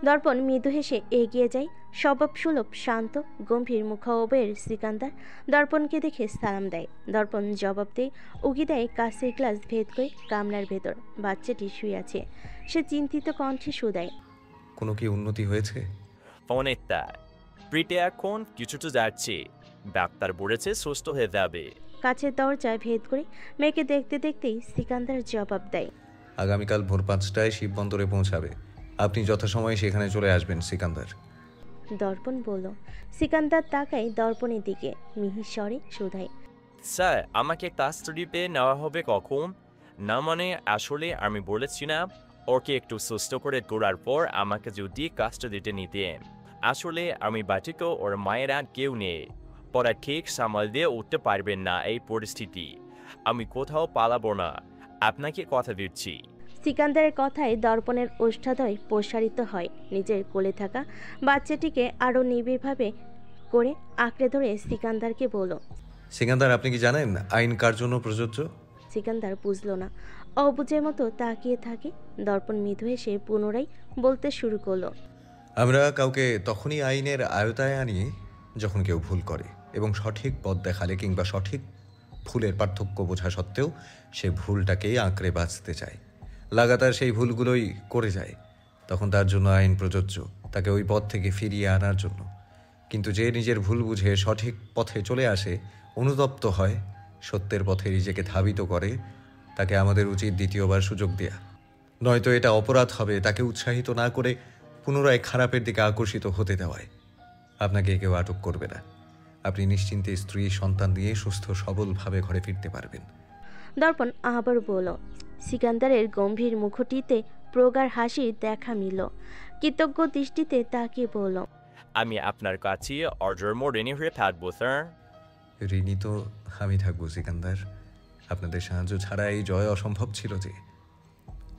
দর্পণ মৃদু হেসে এগিয়ে যায়। স্বভাবসুলভ শান্ত গম্ভীর মুখাবয়ের সিকান্দার দর্পণকে দেখে সালাম দেয়। দর্পণ জবাব দেয়, উগি দেয় কাঁচের গ্লাস ভেদ করে কামরার ভেতর। বাচ্চাটি শুয়ে আছে। সে চিন্তিত কণ্ঠে শুধায়, কোনো কি উন্নতি হয়েছে? অনেকটা। ব্রিটে এখন কিছুটা যাচ্ছে। ডাক্তার বলেছে সুস্থ হয়ে যাবে। কাছের দরজায় ভেদ করে মেয়েকে দেখতে দেখতেই সিকান্দার জবাব দেয়, আগামীকাল ভোর 5টায় শিববন্দরে পৌঁছাবে। আপনি যথাসময়ে সেখানে চলে আসবেন সিকান্দার। দর্পণ বলল। সিকান্দার তাকায় দর্পণের দিকে, মিহির স্বরে শুধায়, স্যার আমাকে কাস্টডিতে নেওয়া হবে কখন? না মানে আসলে আমি বলেছি না ওকে একটু সুস্থ করে তোলার পর আমাকে যদি কাস্টাডিতে নিতেন। আসলে আমি বাটিক ওর মায়ের আর কেউ নেই। পড়া ঠিক সামাল দিয়ে উঠতে পারবেন না এই পরিস্থিতি। আমি কোথাও পালাবো না, আপনাকে কথা দিচ্ছি। সিকান্দারের কথায় দর্পণের ওষ্ঠাধয় প্রসারিত হয়। নিজের কোলে থাকা বাচ্চাটিকে আরও নিবিড়ভাবে করে আঁকড়ে ধরে সিকান্দারকে বলল। সিকান্দার, আপনি কি জানেন আইন কার জন্য প্রযোজ্য? সিকান্দার বুঝল না, অবুঝের মতো তাকিয়ে থাকে। দর্পণ মৃদু হেসে পুনরায় বলতে শুরু করলো। আমরা কাউকে তখনই আইনের আয়তায় আনি যখন কেউ ভুল করে এবং সঠিক পথ দেখালে কিংবা সঠিক ভুলের পার্থক্য বোঝা সত্ত্বেও সে ভুলটাকেই আঁকড়ে বাঁচতে চায়, লাগাতার সেই ভুলগুলোই করে যায়, তখন তার জন্য আইন প্রযোজ্য, তাকে ওই পথ থেকে ফিরিয়ে আনার জন্য। কিন্তু যে নিজের ভুল বুঝে সঠিক পথে চলে আসে, অনুতপ্ত হয়, সত্যের পথে নিজেকে ধাবিত করে, তাকে আমাদের উচিত দ্বিতীয়বার সুযোগ দেয়া। নয়তো এটা অপরাধ হবে তাকে উৎসাহিত না করে পুনরায় খারাপের দিকে আকর্ষিত হতে দেওয়ায়। আপনাকে কেউ আটক করবে না, আপনি নিশ্চিন্তে স্ত্রী সন্তান নিয়ে সুস্থ সবলভাবে ঘরে ফিরতে পারবেন। দর্পণ আবার বলল। সিকান্দারের গম্ভীর মুখটিতে প্রগাঢ় হাসির দেখা মিলল। কৃতজ্ঞ দৃষ্টিতে তাকিয়ে বলল। আমি আপনার কাছে অর্ডার ঋণী হয়ে থাকবো স্যার। ঋণী তো আমি থাকবো সিকান্দার। আপনাদের সাহায্য ছাড়া এই জয় অসম্ভব ছিল। যে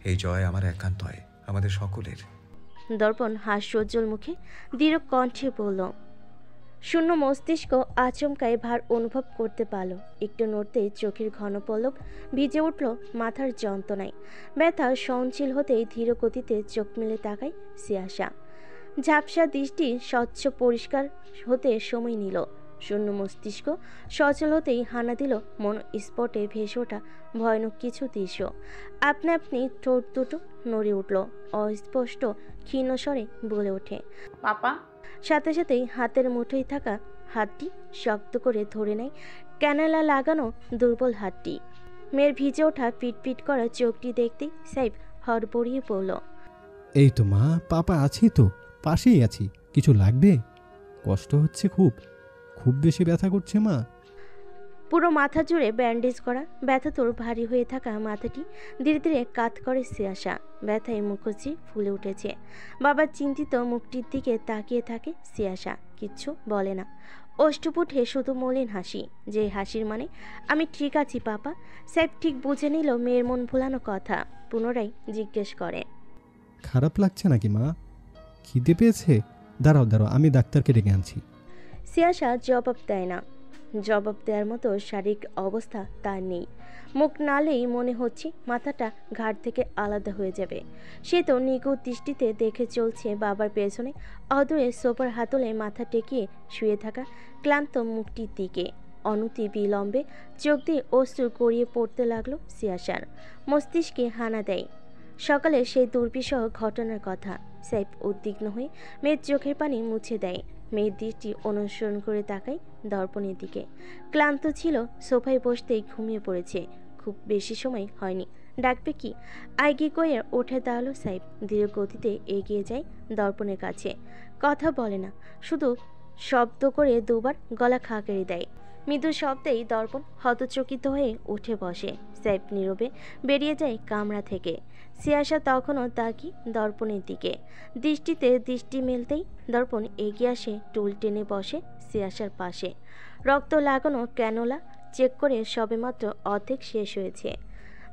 এই জয় আমার একান্ত নয়, আমাদের সকলের। দর্পণ হাস্যোজ্জ্বল মুখে দৃঢ় কণ্ঠে বলল। শূন্য মস্তিষ্ক আচমকায় ভার অনুভব করতে পারল। একটু নড়তেই চোখের ঘন পল্লব ভিজে উঠল মাথার যন্ত্রণায়। ব্যথা সহনশীল হতেই ধীর গতিতে চোখ মেলে তাকায় সিয়াসা। ঝাপসা দৃষ্টি স্বচ্ছ পরিষ্কার হতে সময় নিল। শূন্য মস্তিষ্ক সচল হতেই হানা দিল মন স্পটে ভেসে ওঠা ভয়ানক কিছু দৃশ্য। আপনা আপনি ঠোঁট দুটো নড়ে উঠল। অস্পষ্ট ক্ষীণ স্বরে বলে ওঠে, পাপা। সাথে সাথেই হাতের মুঠোয় থাকা হাতটি শক্ত করে ধরে নেয় ক্যানেলা লাগানো দুর্বল হাতটি। মেয়ের ভিজে ওঠা পিটপিট করা চোখটি দেখতেই সাইব হড়বড়িয়ে পড়ল। এই তো মা, পাপা আছি তো, পাশেই আছি। কিছু লাগবে? কষ্ট হচ্ছে খুব? খুব বেশি ব্যথা করছে মা? পুরো মাথা জুড়ে ব্যান্ডেজ করা, ব্যথাতোর ভারী হয়ে থাকা মাথাটি ধীরে ধীরে কাত করে সিয়াসা। ব্যথায় মুখশ্রী ফুলে উঠেছে। বাবার চিন্তিত মুখটির দিকে তাকিয়ে থাকে সিয়াসা। কিচ্ছু বলে না। অষ্টপুটে শুধু মলিন হাসি, যে হাসির মানে আমি ঠিক আছি পাপা। সাহেব ঠিক বুঝে নিল মেয়ের মন ভুলানো কথা। পুনরায় জিজ্ঞেস করে, খারাপ লাগছে নাকি মা? খিদে পেয়েছে? দাঁড়াও দাঁড়াও, আমি ডাক্তারকে ডেকে আনছি। সিয়াসা জবাব দেয় না। জবাব দেওয়ার মতো শারীরিক অবস্থা তার নেই। মুখ নালেই মনে হচ্ছে মাথাটা ঘাট থেকে আলাদা হয়ে যাবে। সে তো নিগুড় দৃষ্টিতে দেখে চলছে বাবার পেছনে অদূরে সোফার হাতলে মাথা টেকিয়ে শুয়ে থাকা ক্লান্ত মুখটির দিকে। অনতি বিলম্বে চোখ দিয়ে অশ্রু গড়িয়ে পড়তে লাগলো সিয়াসার। মস্তিষ্কে হানা দেয় সকালে সেই দুর্বিষহ ঘটনার কথা। সাইফ উদ্বিগ্ন হয়ে মেয়ের চোখের পানি মুছে দেয়। মেয়ের দৃষ্টি অনুসরণ করে তাকায় দর্পণের দিকে। ক্লান্ত ছিল, সোফায় বসতেই ঘুমিয়ে পড়েছে। খুব বেশি সময় হয়নি। ডাকবে কি? আইগি কয়ে ওঠে দাঁড়ালো সাইফ। ধীর গতিতে এগিয়ে যায় দর্পণের কাছে। কথা বলে না, শুধু শব্দ করে দুবার গলা খাঁকড়ে দেয়। মৃদু শব্দেই দর্পণ হতচকিত হয়ে উঠে বসে। সাইফ নীরবে বেরিয়ে যায় কামরা থেকে। সিয়াসা তখনও তাকি দর্পণের দিকে। দৃষ্টিতে দৃষ্টি মেলতেই দর্পণ এগিয়ে আসে, টুল টেনে বসে সিয়াসার পাশে। রক্ত লাগানো ক্যানোলা চেক করে সবেমাত্র অর্ধেক শেষ হয়েছে।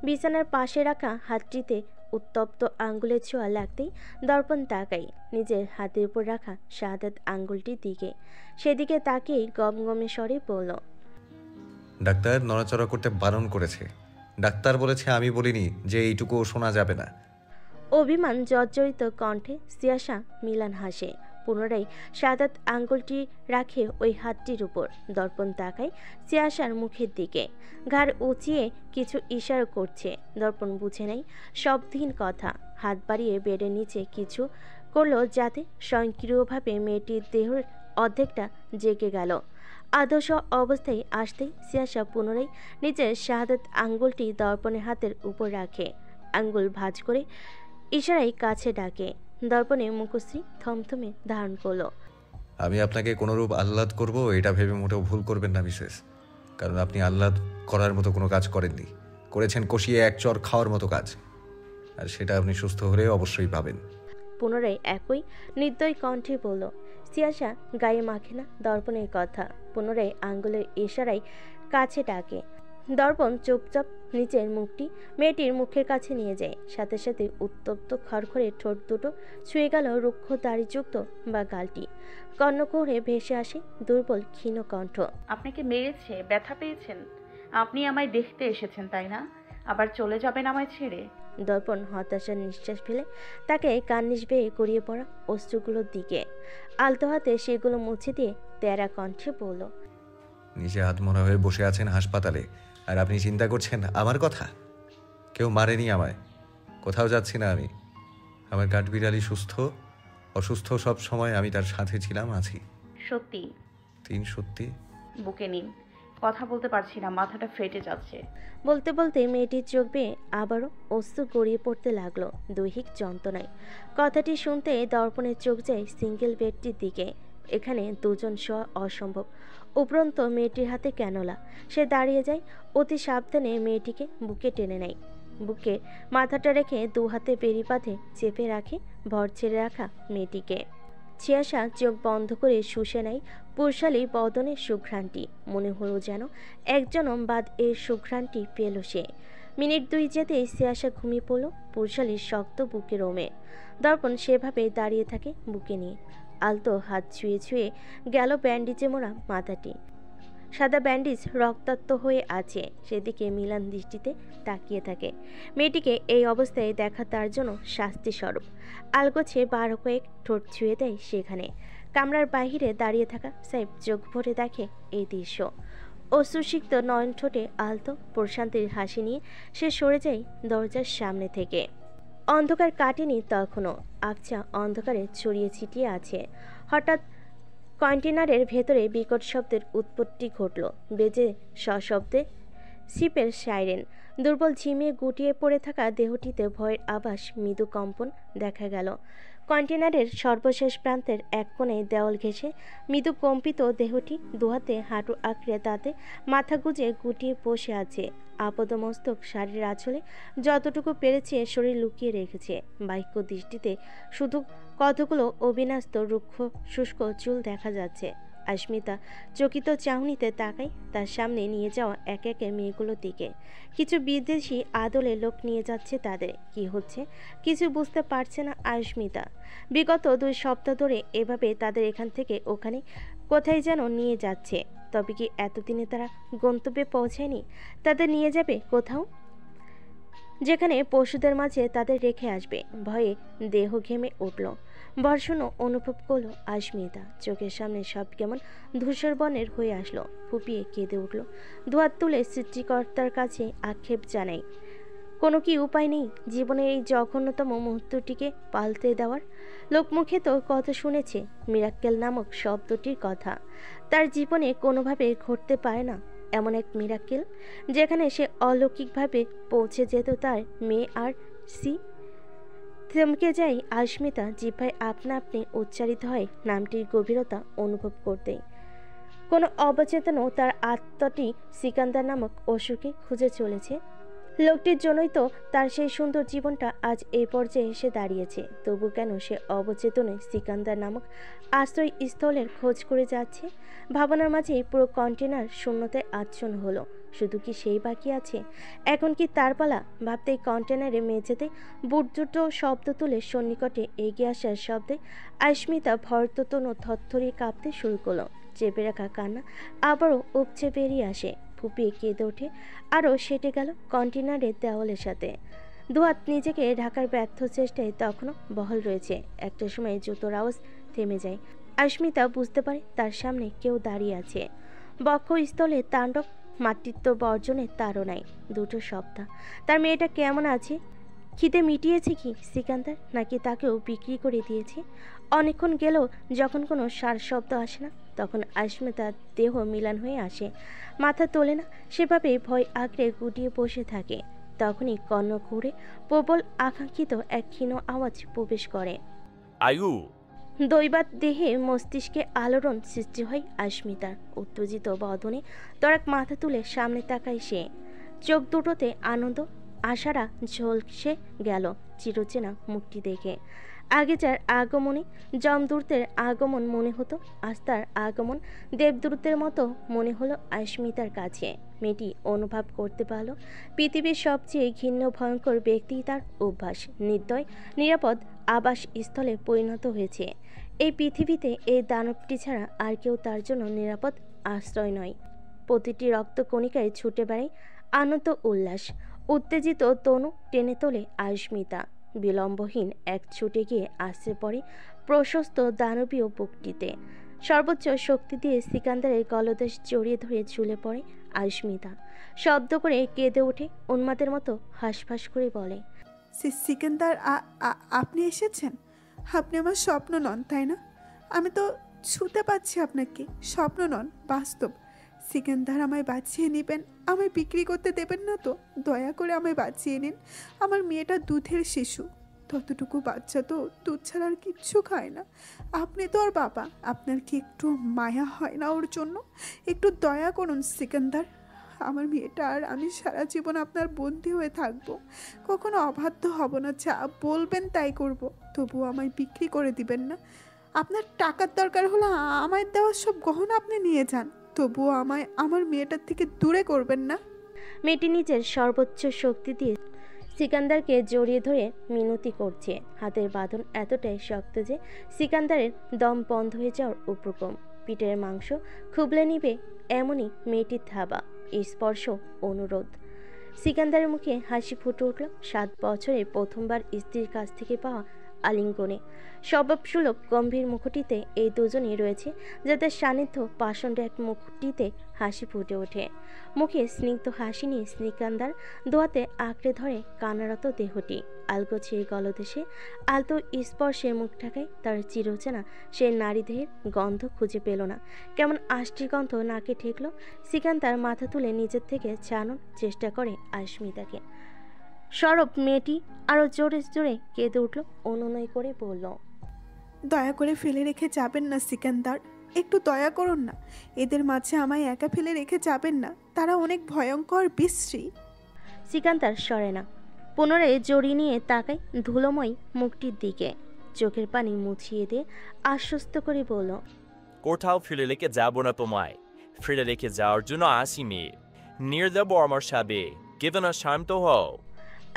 বিছানার পাশে রাখা হাতটিতে উত্তপ্ত আঙ্গুলের ছোঁয়া লাগতেই দর্পণ তাকাই নিজের হাতের উপর রাখা শাহাদাত আঙ্গুলটির দিকে। সেদিকে তাকিয়েই গমগমে স্বরে বলল, ডাক্তার নড়াচড়া করতে বারণ করেছে। ডাক্তার বলেছে, আমি বলিনি যে এইটুকুও শোনা যাবে না। অভিমান জর্জরিত কণ্ঠে সিয়াসা মিলান হাসে। পুনরায় শাহাদাত আঙ্গুলটি রাখে ওই হাতটির উপর। দর্পণ তাকায় সিয়াসার মুখের দিকে। ঘাড় উঁচিয়ে কিছু ইশারা করছে। দর্পণ বুঝে নেয় শব্দহীন কথা। হাত বাড়িয়ে বেডের নিচে কিছু করলো যাতে স্বয়ংক্রিয়ভাবে মেয়েটির দেহের অর্ধেকটা জেগে গেল। আদর্শ অবস্থায় আসতেই সিয়াসা পুনরায় নিজের শাহাদাত আঙ্গুলটি দর্পণের হাতের উপর রাখে। আঙ্গুল ভাঁজ করে ইশারায় কাছে ডাকে। দর্পণে মুখশ্রী থমথমে ধারণ করলো। আমি আপনাকে কোনোরূপ আহ্লাদ করব এটা ভেবে মোটেও ভুল করবেন না মিসেস, কারণ আপনি আহ্লাদ করার মতো কোনো কাজ করেননি। করেছেন কষিয়ে এক চর খাওয়ার মতো কাজ। আর সেটা আপনি সুস্থ হলে অবশ্যই পাবেন। পুনরায় একই নির্দয় কণ্ঠে বলল। সিয়াসা গায়ে মাখে না দর্পণের কথা, পুনরায় আঙ্গুলের ইশারায় কাছে ডাকে। দর্পণ চুপচাপ নিচের মুখটি মেয়েটির মুখের কাছে নিয়ে যায়, সাথে সাথে উত্তপ্ত খড়খড়ে ঠোঁট দুটো ছুঁয়ে গেল রুক্ষ দাড়িযুক্ত বা গালটি। কর্ণকুহরে ভেসে আসে দুর্বল ক্ষীণ কণ্ঠ। আপনাকে মেরেছে, ব্যথা পেয়েছেন? আপনি আমায় দেখতে এসেছেন তাই না? আবার চলে যাবেন আমায় ছেড়ে? দর্পণ হতাশার নিঃশ্বাস ফেলে তাকে কার্নিশ বেয়ে গড়িয়ে পড়া অস্ত্রগুলোর দিকে আলতো হাতে সেগুলো মুছে দিয়ে তেরা কণ্ঠে বলল। নিজে হাতমরা হয়ে বসে আছেন হাসপাতালে, আর আপনি চিন্তা করছেন আমার কথা? কেউ মারেনি আমায়, কোথাও যাচ্ছি না আমি। আমার কাঠবিড়ালি সুস্থ, অসুস্থ সব সময় আমি তার সাথে ছিলাম, আছি। সত্যি? 3 সত্যি। বুকে নিন, কথা বলতে পারছি না, মাথাটা ফেটে যাচ্ছে। বলতে বলতে মেয়েটির চোখ বেয়ে আবারও অশ্রু গড়িয়ে পড়তে লাগলো দৈহিক যন্ত্রণায়। কথাটি শুনতে দর্পণের চোখ যায় সিঙ্গেল বেডটির দিকে। এখানে দুজন শোয়া অসম্ভব, উপরন্ত মেয়েটির হাতে ক্যানোলা। সে দাঁড়িয়ে যায়, অতি সাবধানে মেয়েটিকে বুকে টেনে নেয়। বুকে মাথাটা রেখে দু হাতে বেড়ি বাঁধে চেপে রাখে ভর ছেড়ে রাখা মেয়েটিকে। ছিয়াশা চোখ বন্ধ করে শুষে নেয় পুরশালী বদনের সুঘ্রাণটি। মনে হলো যেন এক জনম বাদ এর সুঘ্রাণটি পেল সে। মিনিট 2 যেতেই ছিয়াশা ঘুমিয়ে পড়ল পুরশালীর শক্ত বুকে রোমে। দর্পণ সেভাবে দাঁড়িয়ে থাকে বুকে নিয়ে, আলতো হাত ছুঁয়ে ছুঁয়ে গেল ব্যান্ডিজে মোড়া মাথাটি। সাদা ব্যান্ডিজ রক্তাক্ত হয়ে আছে, সেদিকে মিলান দৃষ্টিতে তাকিয়ে থাকে। মেয়েটিকে এই অবস্থায় দেখা তার জন্য শাস্তি স্বরূপ। আলগোছে 12 কয়েক ঠোঁট ছুঁয়ে দেয় সেখানে। কামরার বাহিরে দাঁড়িয়ে থাকা সাহেব চোখ ভরে দেখে এই দৃশ্য। অশ্রুসিক্ত নয়ন ঠোঁটে আলতো প্রশান্তির হাসি নিয়ে সে সরে যায় দরজার সামনে থেকে। অন্ধকার কাটেনি তখনও, আবছা অন্ধকারে ছড়িয়ে ছিটিয়ে আছে। হঠাৎ কন্টেনারের ভেতরে বিকট শব্দের উৎপত্তি ঘটল। বেজে সশব্দে শিপের সাইরেন। দুর্বল ঝিমিয়ে গুটিয়ে পড়ে থাকা দেহটিতে ভয়ের আভাস, মৃদু কম্পন দেখা গেল। কন্টেনারের সর্বশেষ প্রান্তের এক কোণে দেওয়াল ঘেঁষে মৃদু কম্পিত দেহটি দুহাতে হাঁটু আঁকড়ে তাতে মাথা গুজে গুটিয়ে বসে আছে। আপদমস্তক শাড়ির আঁচলে যতটুকু পেরেছে শরীর লুকিয়ে রেখেছে। বাক্য দৃষ্টিতে শুধু কতগুলো অবিন্যস্ত রুক্ষ শুষ্ক চুল দেখা যাচ্ছে। আস্মিতা চকিত চাহনিতে তাকায় তার সামনে নিয়ে যাওয়া এক একে মেয়েগুলোর দিকে। কিছু বিদেশি আদলে লোক নিয়ে যাচ্ছে তাদের। কি হচ্ছে কিছু বুঝতে পারছে না আস্মিতা। বিগত 2 সপ্তাহ ধরে এভাবে তাদের এখান থেকে ওখানে কোথায় যেন নিয়ে যাচ্ছে। তবে কি এতদিনে তারা গন্তব্যে পৌঁছায়নি? তাদের নিয়ে যাবে কোথাও যেখানে পশুদের মাঝে তাদের রেখে আসবে। ভয়ে দেহ ঘেমে উঠল। বর্ষণও অনুভব করল আস্মিতা। চোখের সামনে সব কেমন ধূসর বর্ণের হয়ে আসলো। ফুপিয়ে কেঁদে উঠল। দুহাত তুলে সৃষ্টিকর্তার কাছে আক্ষেপ জানাই। কোনো কি উপায় নেই জীবনের এই জঘন্যতম মুহূর্তটিকে পাল্টে দেওয়ার? লোকমুখে তো কত শুনেছে মিরাক্কেল নামক শব্দটির কথা। তার জীবনে কোনোভাবে ঘটতে পারে না এমন এক মিরাক্কেল, যেখানে সে অলৌকিকভাবে পৌঁছে যেত তার মেয়ে আর সি। থমকে যায় আস্মিতা, জিহ্বায় আপনা আপনি উচ্চারিত হয় নামটির গভীরতা অনুভব করতেই। কোনো অবচেতনও তার আত্মাটি সিকান্দার নামক অসুরকে খুঁজে চলেছে। লোকটির জন্যই তো তার সেই সুন্দর জীবনটা আজ এই পর্যায়ে এসে দাঁড়িয়েছে। তবু কেন সে অবচেতনে সিকান্দার নামক আশ্রয়স্থলের খোঁজ করে যাচ্ছে? ভাবনার মাঝেই পুরো কন্টেনার শূন্যতায় আচ্ছন্ন হলো। শুধু কি সেই বাকি আছে? এখন কি তার পালা? ভাবতেই কন্টেনারে মেঝেতে বুট দুটো শব্দ তুলে সন্নিকটে এগিয়ে আসার শব্দে আস্মিতা ভরততনু থরথরিয়ে কাঁপতে শুরু করলো। চেপে রাখা কান্না আবারও উপচে বেরিয়ে আসে। ফুপিয়ে কেঁদে ওঠে, আরও সেটে গেল কন্টেনারের দেওয়ালের সাথে। দুহাত নিজেকে ঢাকার ব্যর্থ চেষ্টায় তখনও বহাল রয়েছে। একটা সময় জুতোর আওয়াজ থেমে যায়। আস্মিতা বুঝতে পারে তার সামনে কেউ দাঁড়িয়ে আছে। বক্ষস্থলে তাণ্ডব, মাতৃত্ব বর্জনের তাড়নায়। 2 সপ্তাহ তার মেয়েটা কেমন আছে? খিদে মিটিয়েছে কি সিকান্দার, নাকি তাকেও বিক্রি করে দিয়েছে? অনেকক্ষণ গেলেও যখন কোনো সার শব্দ আসে না, তখন আস্মিতার দেহ মিলান হয়ে আসে। মাথা তোলে না, সেভাবে ভয় আঁকড়ে গুটিয়ে বসে থাকে। তখনই কর্ণকুহরে প্রবল আকাঙ্ক্ষিত এক ক্ষীণ আওয়াজ প্রবেশ করে। আয়ু! দৈবাত দেহে মস্তিষ্কে আলোড়ন সৃষ্টি হয় আস্মিতার। উত্তেজিত বদনে তরাক মাথা তুলে সামনে তাকায় সে। চোখ দুটোতে আনন্দ আশারা ঝলসে গেল চিরচেনা মুখটি দেখে। আগে যার আগমনে যমদূতের আগমন মনে হতো, আজ তার আগমন দেবদূতের মতো মনে হলো আস্মিতার কাছে। মেয়েটি অনুভব করতে পারল পৃথিবীর সবচেয়ে ঘৃণ্য ভয়ঙ্কর ব্যক্তি তার অভ্যাস নির্দয় নিরাপদ আবাস স্থলে পরিণত হয়েছে। এই পৃথিবীতে এই দানবটি ছাড়া আর কেউ তার জন্য নিরাপদ আশ্রয় নয়। প্রতিটি রক্তকণিকায় ছুটে বেড়ায় আনন্দ উল্লাস। উত্তেজিত তনু টেনে তোলে আস্মিতা। বিলম্বহীন এক ছুটে গিয়ে আশ্রে পড়ে প্রশস্ত দানবীয় বুকটিতে। সর্বোচ্চ শক্তি দিয়ে সিকান্দারের গলদেশ জড়িয়ে ধরে ঝুলে পড়ে আস্মিতা। শব্দ করে কেঁদে ওঠে, উন্মাদের মতো হাঁসফাঁস করে বলে, সিকান্দার, আপনি এসেছেন? আপনি আমার স্বপ্ন নন, তাই না? আমি তো ছুতে পাচ্ছি আপনাকে। স্বপ্ন নন, বাস্তব। সিকান্দার, আমায় বাঁচিয়ে নেবেন। আমায় বিক্রি করতে দেবেন না তো? দয়া করে আমায় বাঁচিয়ে নিন। আমার মেয়েটা দুধের শিশু, ততটুকু বাচ্চা তো দুধ ছাড়া আর কিচ্ছু খায় না। আপনি তো আর বাবা, আপনার কি একটু মায়া হয় না ওর জন্য? একটু দয়া করুন সিকান্দার। আমার মেয়েটা আর আমি সারা জীবন আপনার বন্দি হয়ে থাকবো। কখনো অবাধ্য হব না, যা বলবেন তাই করব। তবুও আমায় বিক্রি করে দিবেন না। আপনার টাকার দরকার হলে আমায় দেওয়া সব গহনা আপনি নিয়ে যান, তবুও আমায় আমার মেয়েটার থেকে দূরে করবেন না। মেয়েটি নিজের সর্বোচ্চ শক্তি দিয়ে সিকান্দারকে জড়িয়ে ধরে মিনতি করছে। হাতের বাঁধন এতটাই শক্ত যে সিকান্দারের দম বন্ধ হয়ে যাওয়ার উপক্রম। পিঠের মাংস খুবলে নিবে এমনই মেয়েটির থাবা, স্পর্শ, অনুরোধ। সিকান্দারের মুখে হাসি ফুটে উঠল 7 বছরে প্রথমবার স্ত্রীর কাছ থেকে পাওয়া আলিঙ্গনে। স্বভাবসুলভ গম্ভীর মুখটিতে এই দুজনই রয়েছে, যাদের সান্নিধ্য পাষণ্ড এক মুখটিতে হাসি ফুটে ওঠে। মুখে স্নিগ্ধ হাসি নিয়ে সিকান্দার দোয়াতে আঁকড়ে ধরে কানারত দেহটি। আলগোছে গলদেশে আলতো স্পর্শে মুখ ঢাকায় তার চিরচেনা সে নারী দেহের গন্ধ খুঁজে পেল না। কেমন আষ্টির গন্ধ নাকে ঠেকল। সিকান্দার মাথা তুলে নিজের থেকে ছাড়ানোর চেষ্টা করে আস্মিতাকে। সরব মেয়েটি আরো জোরে জোরে কেঁদে উঠল, অনুনয় করে বলল, দয়া করে ফেলে রেখে যাবেন না সিকান্দার, একটু দয়া করুন না। এদের মাঝে আমায় একা ফেলে রেখে যাবেন না, তারা অনেক ভয়ঙ্কর বিশ্রী। সিকান্দার সরে না, পুনরায় জড়িয়ে নিয়ে তাকায় ধুলোময় মুখটির দিকে। চোখের পানি মুছিয়ে দিয়ে আশ্বস্ত করে বলল, কোথাও ফেলে রেখে যাবো না তোমায়। ফেলে রেখে যাওয়ার জন্য আসিনি। নিয়ে যাবো আমার সাথে। কেঁদো না, শান্ত হও।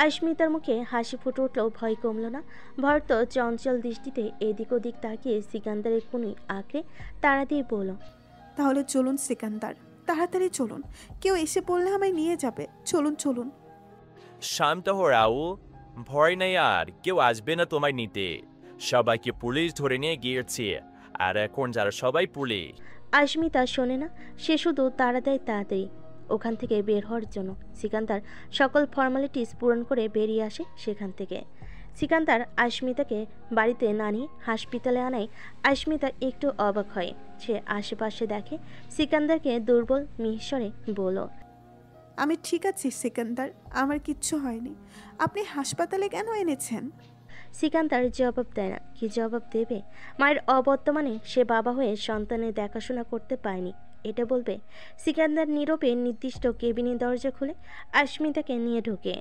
আস্মিতার মুখে হাসি ফুটে উঠলেও ভয় কমল না। ভরত চঞ্চল দৃষ্টিতে এদিক ওদিক তাকিয়ে সিকান্দারের কোণে আঁকড়ে তাড়া দিয়ে বলল, তাহলে চলুন সিকান্দার, তাড়াতাড়ি চলুন। কেউ এসে পড়লে আমায় নিয়ে যাবে। চলুন চলুন। শান্ত হও রাহুল, ভয় নেই, আর কেউ আসবে না তোমায় নিতে। সবাইকে পুলিশ ধরে নিয়ে গিয়েছে, আর এখন যারা সবাই পুলিশ। আস্মিতা শোনে না, সে শুধু তাড়া দেয় তাড়াতাড়ি ওখান থেকে বের হওয়ার জন্য। সিকান্দার সকল ফর্মালিটিস পূরণ করে বেরিয়ে আসে সেখান থেকে। সিকান্দার আস্মিতাকে বাড়িতে না নিয়ে হাসপাতালে আনায় আস্মিতা একটু অবাক হয়। সে আশেপাশে দেখে সিকান্দারকে দুর্বল মিহিস্বরে বলল, আমি ঠিক আছি সিকান্দার, আমার কিচ্ছু হয়নি। আপনি হাসপাতালে কেন এনেছেন? সিকান্দার জবাব দেয় না। কি জবাব দেবে? মায়ের অবর্তমানে সে বাবা হয়ে সন্তানের দেখাশোনা করতে পারেনি, এটা বলবে। সিকান্দার নীরবে নির্দিষ্ট কেবিনের দরজা খুলে আস্মিতাকে নিয়ে ঢোকে।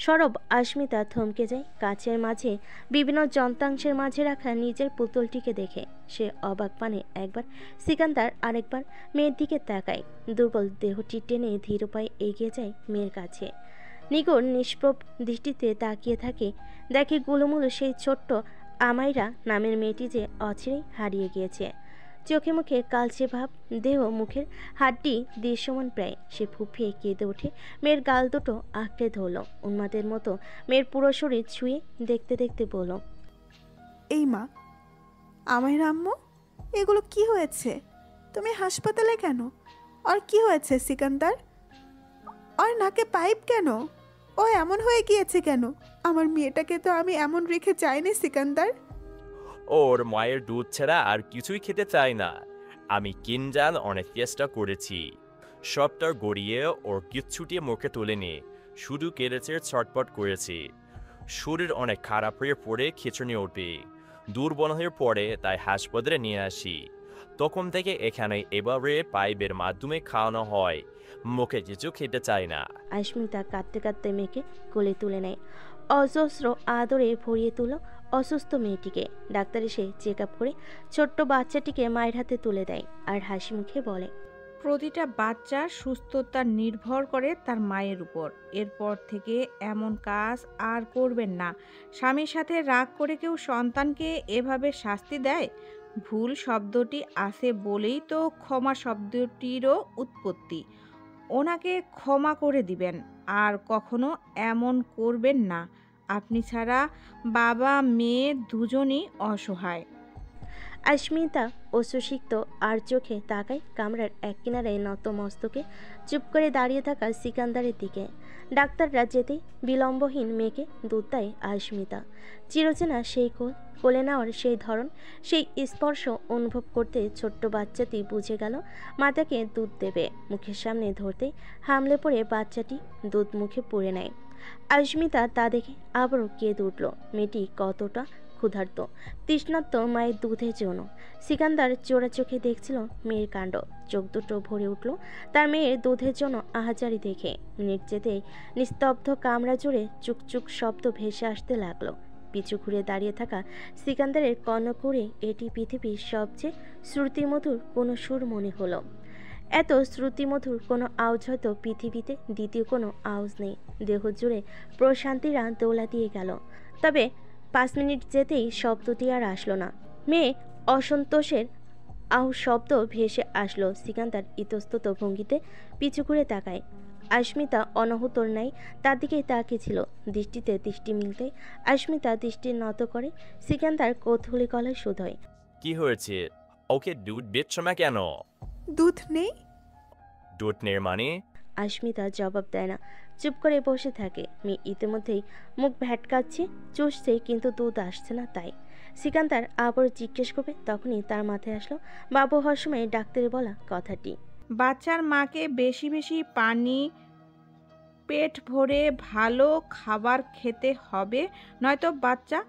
সরব আস্মিতা থমকে যায় কাচের মাঝে বিভিন্ন যন্ত্রাংশের মাঝে রাখা নিজের পুতুলটিকে দেখে। সে অবাক পানে একবার সিকান্দার আরেকবার মেয়ের দিকে তাকায়। দুর্বল দেহটি টেনে ধীর পায়ে এগিয়ে যায় মেয়ের কাছে। নিগড় নিষ্প্রভ দৃষ্টিতে তাকিয়ে থাকে। দেখে গুলুমুলু সেই ছোট্ট আমাইরা নামের মেয়েটি যে অচিরেই হারিয়ে গিয়েছে। চোখে মুখে কালচে ভাব, দেহ মুখের হাড্ডি দৃশ্যমান প্রায়। সে ফুঁপিয়ে কেঁদে ওঠে, মেয়ের গাল দুটো আঁকড়ে ধরল। উন্মাদের মতো মেয়ের পুরো শরীর ছুঁয়ে দেখতে দেখতে বলল, এই মা, আমায় আম্মু, এগুলো কি হয়েছে? তুমি হাসপাতালে কেন? আর কি হয়েছে সিকান্দার? আর নাকে পাইপ কেন? ও এমন হয়ে গিয়েছে কেন? আমার মেয়েটাকে তো আমি এমন রেখে যাইনি সিকান্দার। ওর মায়ের দুধ ছাড়া আর কিছুই খেতে চায় না। আমি কিনজান অনেক চেষ্টা করেছি, সবটা গড়িয়ে ওর কিচ্ছুটি মুখে তুলেনি, শুধু কেড়েছে, ছটপট করেছি। শরীর অনেক খারাপ হয়ে পড়ে খিঁচুনি ওঠে, দুর্বল হয়ে পড়ে, তাই হাসপাতালে নিয়ে আসি। তখন থেকে এখানে এভাবে পাইপের মাধ্যমে খাওয়ানো হয়। মুখে কিছু খেতে চায় না। আস্মিতা কাঁদতে কাঁদতে মেয়েকে কোলে তুলে নেয়, অজস্র আদরে ভরিয়ে তুল অসুস্থ মেয়েটিকে। ডাক্তার এসে চেক আপ করে ছোট্ট বাচ্চাটিকে মায়ের হাতে তুলে দেয় আর হাসি মুখে বলে, প্রতিটা বাচ্চার সুস্থতা নির্ভর করে তার মায়ের উপর। এরপর থেকে এমন কাজ আর করবেন না। স্বামীর সাথে রাগ করে কেউ সন্তানকে এভাবে শাস্তি দেয়? ভুল শব্দটি আছে বলেই তো ক্ষমা শব্দটিরও উৎপত্তি। ওনাকে ক্ষমা করে দিবেন আর কখনো এমন করবেন না। আপনি ছাড়া বাবা মেয়ে দুজনই অসহায়। আস্মিতা অশ্রুসিক্ত আর চোখে তাকায় কামরার এক কিনারায় নত মস্তকে চুপ করে দাঁড়িয়ে থাকা সিকান্দারের দিকে। ডাক্তাররা যেতেই বিলম্বহীন মেয়েকে দুধ দেয় আস্মিতা। চিরচেনা সেই কোলে নেওয়ার সেই ধরন, সেই স্পর্শ অনুভব করতে ছোট্ট বাচ্চাটি বুঝে গেল মাতাকে দুধ দেবে। মুখের সামনে ধরতেই হামলে পড়ে বাচ্চাটি দুধ মুখে পুরে নেয়। আস্মিতা তা দেখে আবারও কেঁদে উঠল। মেয়েটি কতটা ক্ষুধার্ত, তৃষ্ণার্ত মায়ের দুধের জন্য। সিকান্দার চোরা চোখে দেখছিল মেয়ের কাণ্ড। চোখ দুটো ভরে উঠল তার মেয়ের দুধের জন্য আহাজারি দেখে। মিনিট যেতে নিস্তব্ধ কামরা জুড়ে চুকচুক শব্দ ভেসে আসতে লাগলো। পিছু ঘুরে দাঁড়িয়ে থাকা সিকান্দারের কর্ণকুড়ে এটি পৃথিবীর সবচেয়ে শ্রুতিমধুর কোনো সুর মনে হলো। এত শ্রুতিমধুর কোনো আওয়াজ হয়তো পৃথিবীতে দ্বিতীয় কোনো আওয়াজ নেই। দেহ জুড়ে প্রশান্তিরা দোলা দিয়ে গেল। তবে 5 মিনিট যেতেই শব্দটি আর আসলো না। মেয়ে অসন্তোষের আহ শব্দ ভেসে আসলো। সিকান্দার ইতস্তত ভঙ্গিতে পিছু ঘুরে তাকায়। আস্মিতা অনাহুতর নাই তার দিকেই তাকিয়েছিল। দৃষ্টিতে দৃষ্টি মিলতে আস্মিতা দৃষ্টি নত করে। সিকান্দার কৌতূহলী গলায় শুধোয়, কি হয়েছে? ওকে দুধ দিচ্ছ না কেন? দুধ নেই। দুধ নেই মানে? আস্মিতা জবাব দেয় না, চুপ করে বসে থাকে। মেয়ে ইতিমধ্যেই মুখ ভ্যাটকাচ্ছে, চুষছে, কিন্তু দুধ আসছে না। তাই সিকান্দার আবার জিজ্ঞেস করবে, তখনই তার মাথায় আসলো বাবু হওয়ার সময় ডাক্তারে বলা কথাটি। বাচ্চার মাকে বেশি বেশি পানি, পেট ভরে ভালো খাবার খেতে হবে, নয়তো বাচ্চা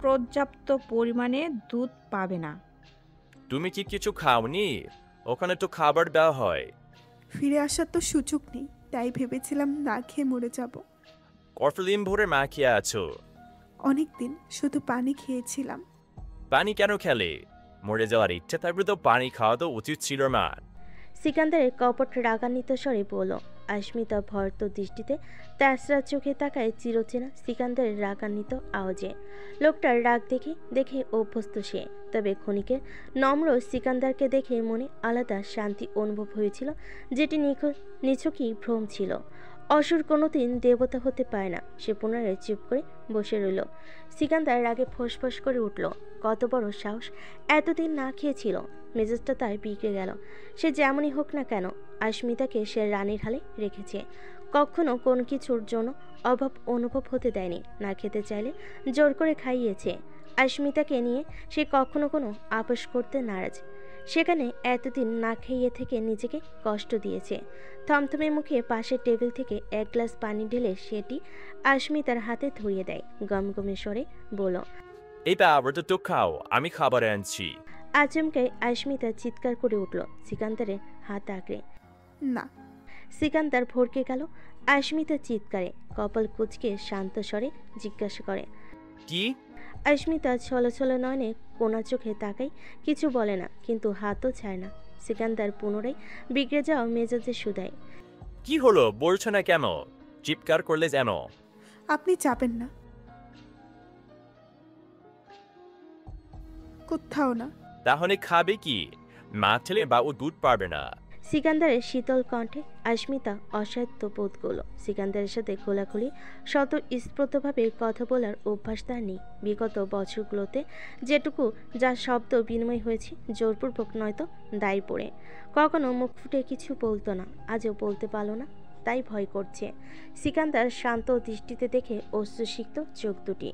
পর্যাপ্ত পরিমাণে দুধ পাবে না। তুমি কি কিছু খাওনি? ওখানে তো খাবার দেওয়া হয়। ফিরে আসার তো সুযোগ নেই, তাই ভেবেছিলাম না খেয়ে মরে যাব। কতদিন ভরে মা খেয়ে আছো? অনেকদিন, শুধু পানি খেয়েছিলাম। পানি কেন খেলে? মরে যাওয়ার ইচ্ছে থাকবে তো পানি খাওয়া তো উচিত ছিল না। সিকান্দারের কপট রাগান্বিত স্বরে বলল। আস্মিতা ভয়ত দৃষ্টিতে তেসরা চোখে তাকায় চিরচেনা সিকান্দারের রাগান্বিত আওয়াজে। লোকটার রাগ দেখে অভ্যস্ত সে। তবে ক্ষণিকের নম্র সিকান্দারকে দেখে মনে আলাদা শান্তি অনুভব হয়েছিল, যেটি নিছকই ভ্রম ছিল। অসুর কোনোদিন দেবতা হতে পারে না। সে পুনরায় চুপ করে বসে রইল। সিকান্দার রাগে ফোঁস করে উঠল। কত বড় সাহস! এতদিন না খেয়েছিল। মেজাজটা তার বিগড়ে গেল। সে যেমনই হোক না কেন আস্মিতাকে সে রানীর হালে রেখেছে। কখনো কোনো কিছুর জন্য অভাব অনুভব হতে দেয়নি। না খেতে চাইলে জোর করে খাইয়েছে। আস্মিতাকে নিয়ে সে কখনো কোনো আপোষ করতে নারাজ। সেখানে এতদিন না খাইয়ে থেকে নিজেকে কষ্ট দিয়েছে। থমথমে মুখে পাশের টেবিল থেকে এক গ্লাস পানি ঢেলে সেটি আস্মিতার হাতে ধরিয়ে দেয়। গমগমে স্বরে বলল, এটা আবার তো খাও, আমি খাবার আনছি। আচমকাই আস্মিতা চিৎকার করে উঠল সিকান্দারের হাত আঁকড়ে। না। সিকান্দার ভরকে গেল আস্মিতা চিৎকারে। কপাল কুঁচকে শান্ত স্বরে জিজ্ঞাসা করে, কি? আস্মিতা ছলছল নয়নে কোনা চোখে তাকাই, কিছু বলে না, কিন্তু হাতও ছায় না। সিকান্দার পুনরায় বিগড়ে যাওয়া মেজাজে শুধায়, কি হলো বলছো না কেন? চিৎকার করলে যেন। আপনি যাবেন না, কোথাও না। তাহলে খাবে কি? মা ছেলে বা ও দুধ পারবে না। সিকান্দারের শীতল কণ্ঠে আস্মিতা অসাধ্য বোধ করল। সিকান্দারের সাথে খোলাখুলি শত স্ফূর্তভাবে কথা বলার অভ্যাস তার নেই। বিগত বছরগুলোতে যেটুকু যা শব্দ বিনিময় হয়েছে জোরপূর্বক নয়তো দায় পড়ে। কখনো মুখ ফুটে কিছু বলতো না, আজও বলতে পারল না, তাই ভয় করছে। সিকান্দার শান্ত দৃষ্টিতে দেখে অশ্রুসিক্ত চোখ দুটি।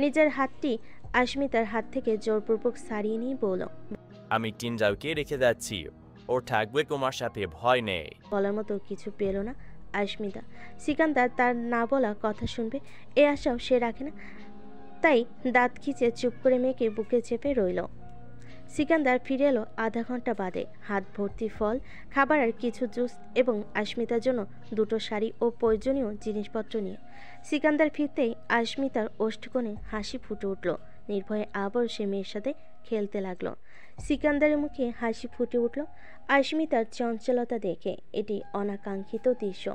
নিজের হাতটি আস্মিতার হাত থেকে জোরপূর্বক সারিয়ে নিয়ে বলল, আমি টিনজাওকে রেখে যাচ্ছি, ও থাকবে তোমার সাথে, ভয় নেই। বলার মতো কিছু পেল না আস্মিতা। সিকান্দার তার না বলা কথা শুনবে এ আশাও সে রাখে না, তাই দাঁত খিচে চুপ করে মেয়েকে বুকে চেপে রইল। সিকান্দার ফিরে এলো আধা ঘন্টা বাদে, হাত ভর্তি ফল, খাবার আর কিছু জুস এবং আশমিতার জন্য দুটো শাড়ি ও প্রয়োজনীয় জিনিসপত্র নিয়ে। সিকান্দার ফিরতেই আশমিতার ওষ্ঠকোণে হাসি ফুটে উঠল। নির্ভয়ে আবার সে মেয়ের সাথে খেলতে লাগলো। সিকান্দারের মুখে হাসি ফুটে উঠল আশমিতার চঞ্চলতা দেখে। এটি অনাকাঙ্ক্ষিত দৃশ্য।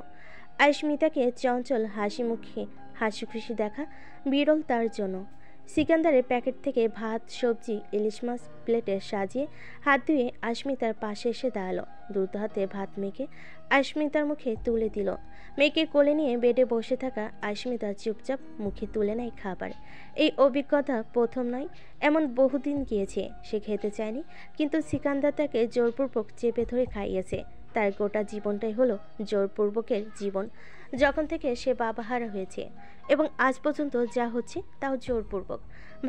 আশমিতাকে চঞ্চল হাসি মুখে হাসি খুশি দেখা বিরল তার জন্য। সিকান্দারের প্যাকেট থেকে ভাত, সবজি, ইলিশ মাছ প্লেটে সাজিয়ে হাত ধুয়ে আশমিতার পাশে এসে দাঁড়ালো। দ্রুত হাতে ভাত মেখে আশমিতার মুখে তুলে দিল। মেয়েকে কোলে নিয়ে বেডে বসে থাকা আশমিতা চুপচাপ মুখে তুলে নেয় খাবার। এই অভিজ্ঞতা প্রথম নয়, এমন বহুদিন গিয়েছে। সে খেতে চায়নি, কিন্তু সিকান্দার তাকে জোরপূর্বক চেপে ধরে খাইয়েছে। তার গোটা জীবনটাই হলো জোরপূর্বকের জীবন, যখন থেকে সে বাবাহারা হয়েছে, এবং আজ পর্যন্ত যা হচ্ছে তাও জোরপূর্বক।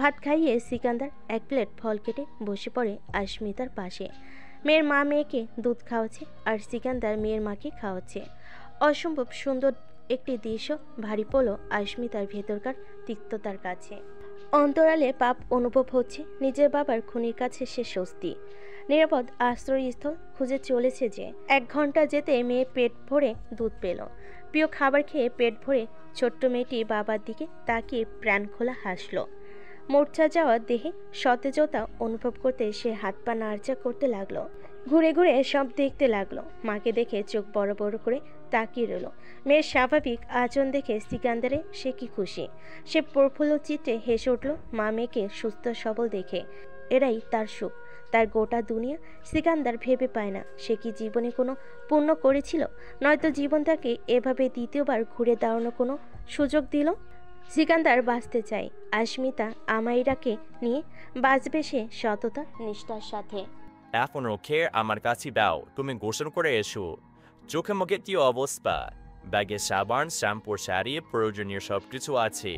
ভাত খাইয়ে সিকান্দার এক প্লেট ফল কেটে বসে পড়ে আশমিতার পাশে। মেয়ের মা মেয়েকে দুধ খাওয়াচ্ছে আর সিকান্দার মেয়ের মাকে খাওয়াচ্ছে। অসম্ভব সুন্দর একটি দৃশ্য ভারী পড়ল আশমিতার ভেতরকার তিক্ততার কাছে। অন্তরালে পাপ অনুভব হচ্ছে। নিজের বাবার খুনির কাছে সে স্বস্তি, নিরাপদ আশ্রয়স্থল খুঁজে চলেছে যে। 1 ঘন্টা যেতে মেয়ে পেট ভরে দুধ পেল। প্রিয় খাবার খেয়ে পেট ভরে ছোট্ট মেয়েটি বাবার দিকে তাকিয়ে প্রাণ খোলা হাসল। মূর্ছা যাওয়া দেহে সতেজতা অনুভব করতে সে হাত পা নাড়চা করতে লাগলো। ঘুরে ঘুরে সব দেখতে লাগলো। মাকে দেখে চোখ বড় বড় করে তাকিয়ে রইল। মেয়ের স্বাভাবিক আচরণ দেখে সিকান্দারে সে কি খুশি। সে প্রফুল্ল চিত্রে হেসে উঠল মা মেয়েকে সুস্থ সবল দেখে। এরাই তার সুখ, তার গোটা দুনিয়া। সিকান্দার ভেবে পায় না সে কি জীবনে কোনো পুণ্য করেছিল, নয়তো জীবন তাকে এভাবে দ্বিতীয়বার ঘুরে দাঁড়ানো কোনো সুযোগ দিল। সিকান্দার বাঁচতে চায়। আশমিতা আমাইরাকে নিয়ে বাঁচবে সে সততা নিষ্ঠার সাথে। এখন ওকে আমার কাছে দাও, তুমি গোসল করে এসো। চোখে মুখে কি অবস্থা? ব্যাগে সাবান, শ্যাম্পু, শাড়ি, প্রয়োজনীয় সবকিছু আছে,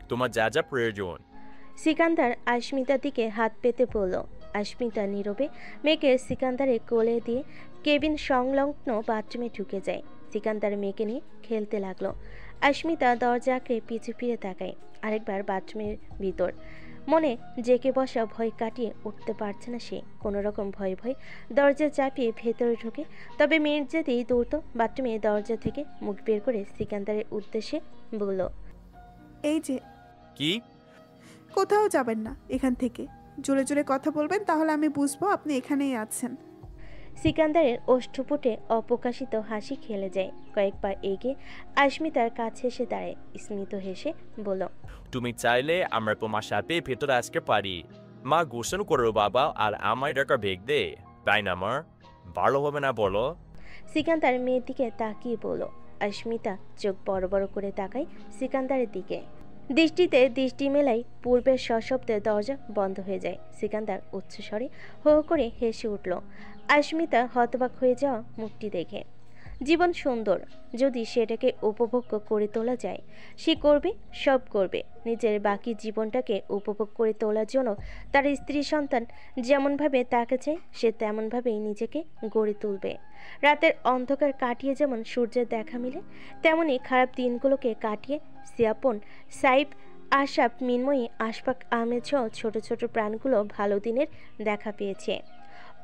তোমার যা যা প্রয়োজন। সিকান্দার আশমিতার দিকে হাত পেতে পড়ল। আশমিতা নীরবে মেয়েকে সিকান্দারে কোলে দিয়ে কেবিন সংলগ্ন বাথরুমে ঢুকে যায়। সিকান্দার মেয়েকে নিয়ে খেলতে লাগলো। আশমিতা দরজা আঁকড়ে পিছু ফিরে তাকায়। আরেকবার বাথরুমের ভিতর মনে জেকে বসা ভয় কাটিয়ে উঠতে পারছে না সে। কোনো রকম ভয়ে ভয়ে দরজা চাপিয়ে ভেতরে ঢোকে। তবে মেয়ের যেতেই দৌড়তো বাথরুমে দরজা থেকে মুখ বের করে সিকান্দারের উদ্দেশ্যে বলল, এই যে। কি? কোথাও যাবেন না এখান থেকে। জোরে জোরে কথা বলবেন, তাহলে আমি বুঝবো আপনি এখানেই আছেন। সিকান্দারের ওষ্ঠপুটে অপ্রকাশিত হাসি খেলে যায়। কয়েকবার এগিয়ে আশমিতার কাছে এসে দাঁড়ায়। স্মিত হেসে বলল, তুমি চাইলে আমরা তোমার সাথে ভেতরে আসতে পারি। মা গোসল করো বাবা, আর আমার টাকা ভেগ দে, তাই না মা? ভালো হবে না বলো? সিকান্দার মেয়ের দিকে তাকিয়ে বলল। আশমিতা চোখ বড় বড় করে তাকায় সিকান্দারের দিকে। দৃষ্টিতে দৃষ্টি মেলাই পূর্বের সশব্দে দরজা বন্ধ হয়ে যায়। সিকান্দার উচ্চস্বরে হো হো করে হেসে উঠল আশমিতা হতবাক হয়ে যাওয়া মুখটি দেখে। জীবন সুন্দর, যদি সেটাকে উপভোগ করে তোলা যায়। সে করবে, সব করবে। নিজের বাকি জীবনটাকে উপভোগ করে তোলার জন্য তার স্ত্রী সন্তান যেমনভাবে তাকে চায় সে তেমনভাবেই নিজেকে গড়ে তুলবে। রাতের অন্ধকার কাটিয়ে যেমন সূর্যের দেখা মিলে, তেমনি খারাপ দিনগুলোকে কাটিয়ে সিয়াপন, সাইফ, আশাফ, মিনময়ী, আশফাক আহমেদ সহ ছোট ছোট প্রাণগুলো ভালো দিনের দেখা পেয়েছে।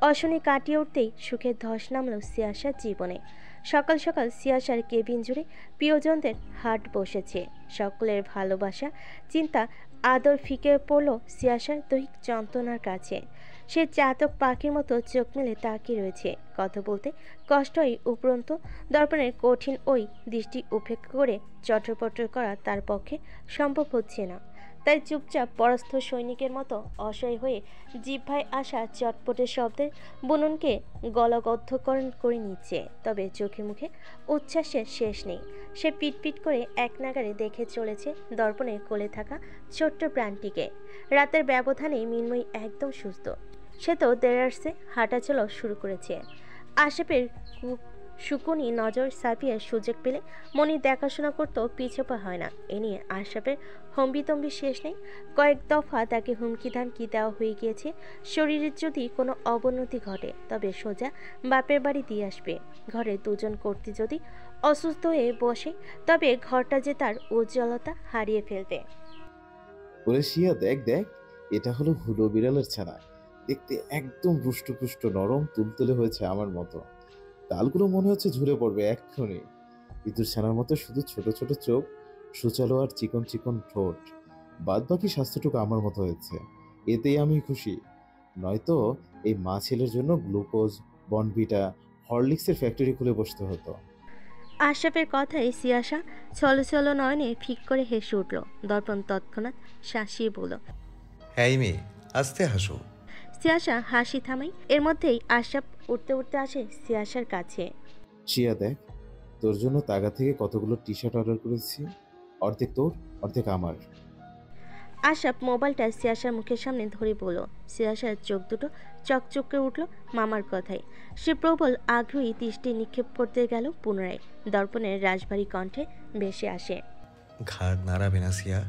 অশনি কাটিয়ে উঠতেই সুখের ধস নামল সিয়াসার জীবনে। সকাল সকাল সিয়াসার কেবিন জুড়ে প্রিয়জনদের হাট বসেছে। সকলের ভালোবাসা, চিন্তা, আদর ফিকে পড়ল সিয়াসার দৈহিক যন্ত্রণার কাছে। সে চাতক পাখির মতো চোখ মেলে তাকিয়ে রয়েছে। কথা বলতে কষ্ট হয় উপরন্ত দর্পণের কঠিন ওই দৃষ্টি উপেক্ষা করে চটরপটর করা তার পক্ষে সম্ভব হচ্ছে না। তাই চুপচাপ পরাস্ত সৈনিকের মতো অসহায় হয়ে জিহ্বায় আসা চটপটের শব্দের বুননকে গলগদ্ধকরণ করে নিচ্ছে। তবে চোখে মুখে উচ্ছ্বাসের শেষ নেই। সে পিটপিট করে এক নাগারে দেখে চলেছে দর্পণের কোলে থাকা ছোট্ট প্রাণটিকে। রাতের ব্যবধানে মিনময়ী একদম সুস্থ। সে তো দেড়ার্সে হাঁটাচলা শুরু করেছে। আশেপের শুকুনি নজর সাপিয়ে সুযোগ পেলে মনি দেখাশোনা করতেও পিছপা হয় না। এ নিয়ে আশরাফের হম্বিতম্বি শেষ নেই। কয়েক দফা তাকে হুমকি ধামকি দেওয়া হয়ে গিয়েছে। শরীরের যদি কোনো অবনতি ঘটে তবে সোজা বাপের বাড়ি দিয়ে আসবে। ঘরে দুজন কর্তী যদি অসুস্থ হয়ে বসে তবে ঘরটা যে তার উজ্জ্বলতা হারিয়ে ফেলবে। ওরে শিয়া, দেখ দেখ, এটা হলো হুলো বিড়ালের ছানা। দেখতে একদম রুষ্টপুষ্ট নরম তুলতুলে হয়েছে আমার মতো। তালগুলো মনে হচ্ছে ঝুলে পড়বে এক্ষুনি। ইঁদুর ছানার মতো শুধু ছোট ছোট চোখ, সুচালো আর চিকন চিকন ঠোঁট। বাদ বাকি স্বাস্থ্যটুকু আমার মতো হয়েছে, এতেই আমি খুশি। নয়তো এই মা ছেলের জন্য গ্লুকোজ, বনভিটা, হরলিক্সের ফ্যাক্টরি খুলে বসতে হতো। আশরাফের কথায় সিয়াসা ছলো ছলো নয়নে ফিক করে হেসে উঠল। দর্পণ তৎক্ষণাৎ শাসিয়ে বলল, হ্যাঁ মেয়ে, আস্তে হাসো। সিয়াসা হাসি থামাই। এর মধ্যেই আশরাফ উঠতে উঠতে আসে সিয়াসার কাছে। শিয়া দেখ, তোর জন্য তাগা থেকে কতগুলো টি শার্ট অর্ডার করেছি, অর্ধেক তোর অর্ধেক আমার। আশরাফ মোবাইলটা সিয়াসার মুখের সামনে ধরে বলল। সিয়াসার চোখ দুটো চকচকে উঠল মামার কথায়। সে প্রবল আগ্রহী দৃষ্টি নিক্ষেপ করতে গেল পুনরায়। দর্পণের রাজবাড়ি কণ্ঠে ভেসে আসে, ঘাড় নাড়াবে না সিয়া।